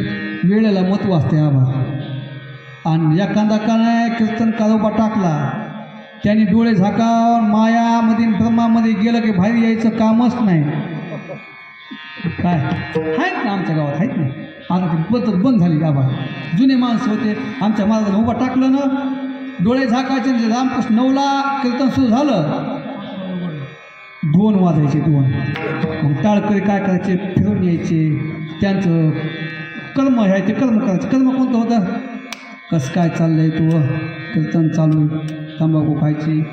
वेळेला महत्त्व असते आबा. आणि एखादा काय कीर्तन कारोबा टाकला, त्याने डोळे झाकावून मायामध्ये ब्रह्मामध्ये गेलं की बाहेर यायचं कामच नाही. काय आहेत ना आमच्या गावात, आहेत ना. आता ती पद्धत बंद झाली आबा. जुने माणसं होते, आमच्या महाराजांना उभा टाकलं ना, डोळे झाकायचे. म्हणजे रामकृष्ण 9ला कीर्तन सुरू झालं, 2 वाजायचे 2. मग टाळकरी काय करायचे, फिरून यायचे. त्यांचं कर्म आहे ते कर्म करायचं. कर्म कोणतं होतं, कसं काय चाललंय तू, कीर्तन चालू, तंबाखू खायची,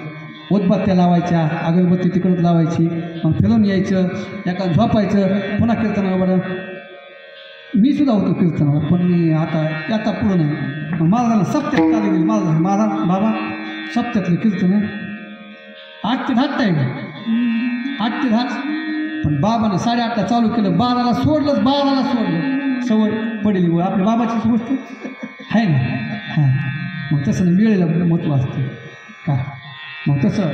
उदबत्त्या लावायच्या, अगरबत्ती तिकडच लावायची. मग फिरून यायचं, एका झोपायचं, पुन्हा कीर्तनाला बरं. मी सुद्धा होतो कीर्तनाला, पण मी आता पुढं नाही. मग महाराजांना सप्त्यात चालू गेली. महाराज बाबा सप्त्यातलं कीर्तन आहे 8 ते 10 टाईम, 8 ते 10. पण बाबानं 8:30ला चालू केलं, 12ला सोडलंच, 12ला सोडलं. सवय पडली व आपल्या बाबाचीच गोष्ट आहे ना. हां, मग तसं ना वेळेला महत्त्व असते काय. मग तसं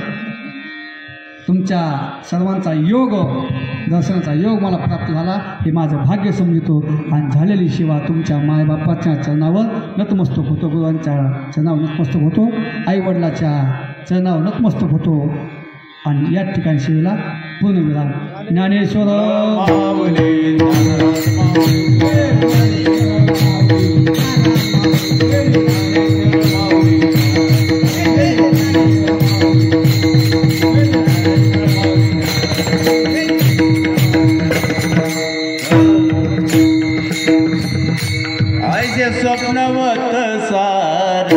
तुमच्या सर्वांचा योग, दर्शनाचा योग मला प्राप्त झाला, हे माझं भाग्य समजतो. आणि झालेली सेवा तुमच्या मायबापाच्या चरणावर नतमस्तक होतो, गुरुवांच्या चरणावर नतमस्तक होतो, आईवडिलाच्या चरणावर नतमस्तक होतो. आणि या ठिकाणी सेवेला पूर्णविराम. ज्ञानेश्वर स्वप्नवत सार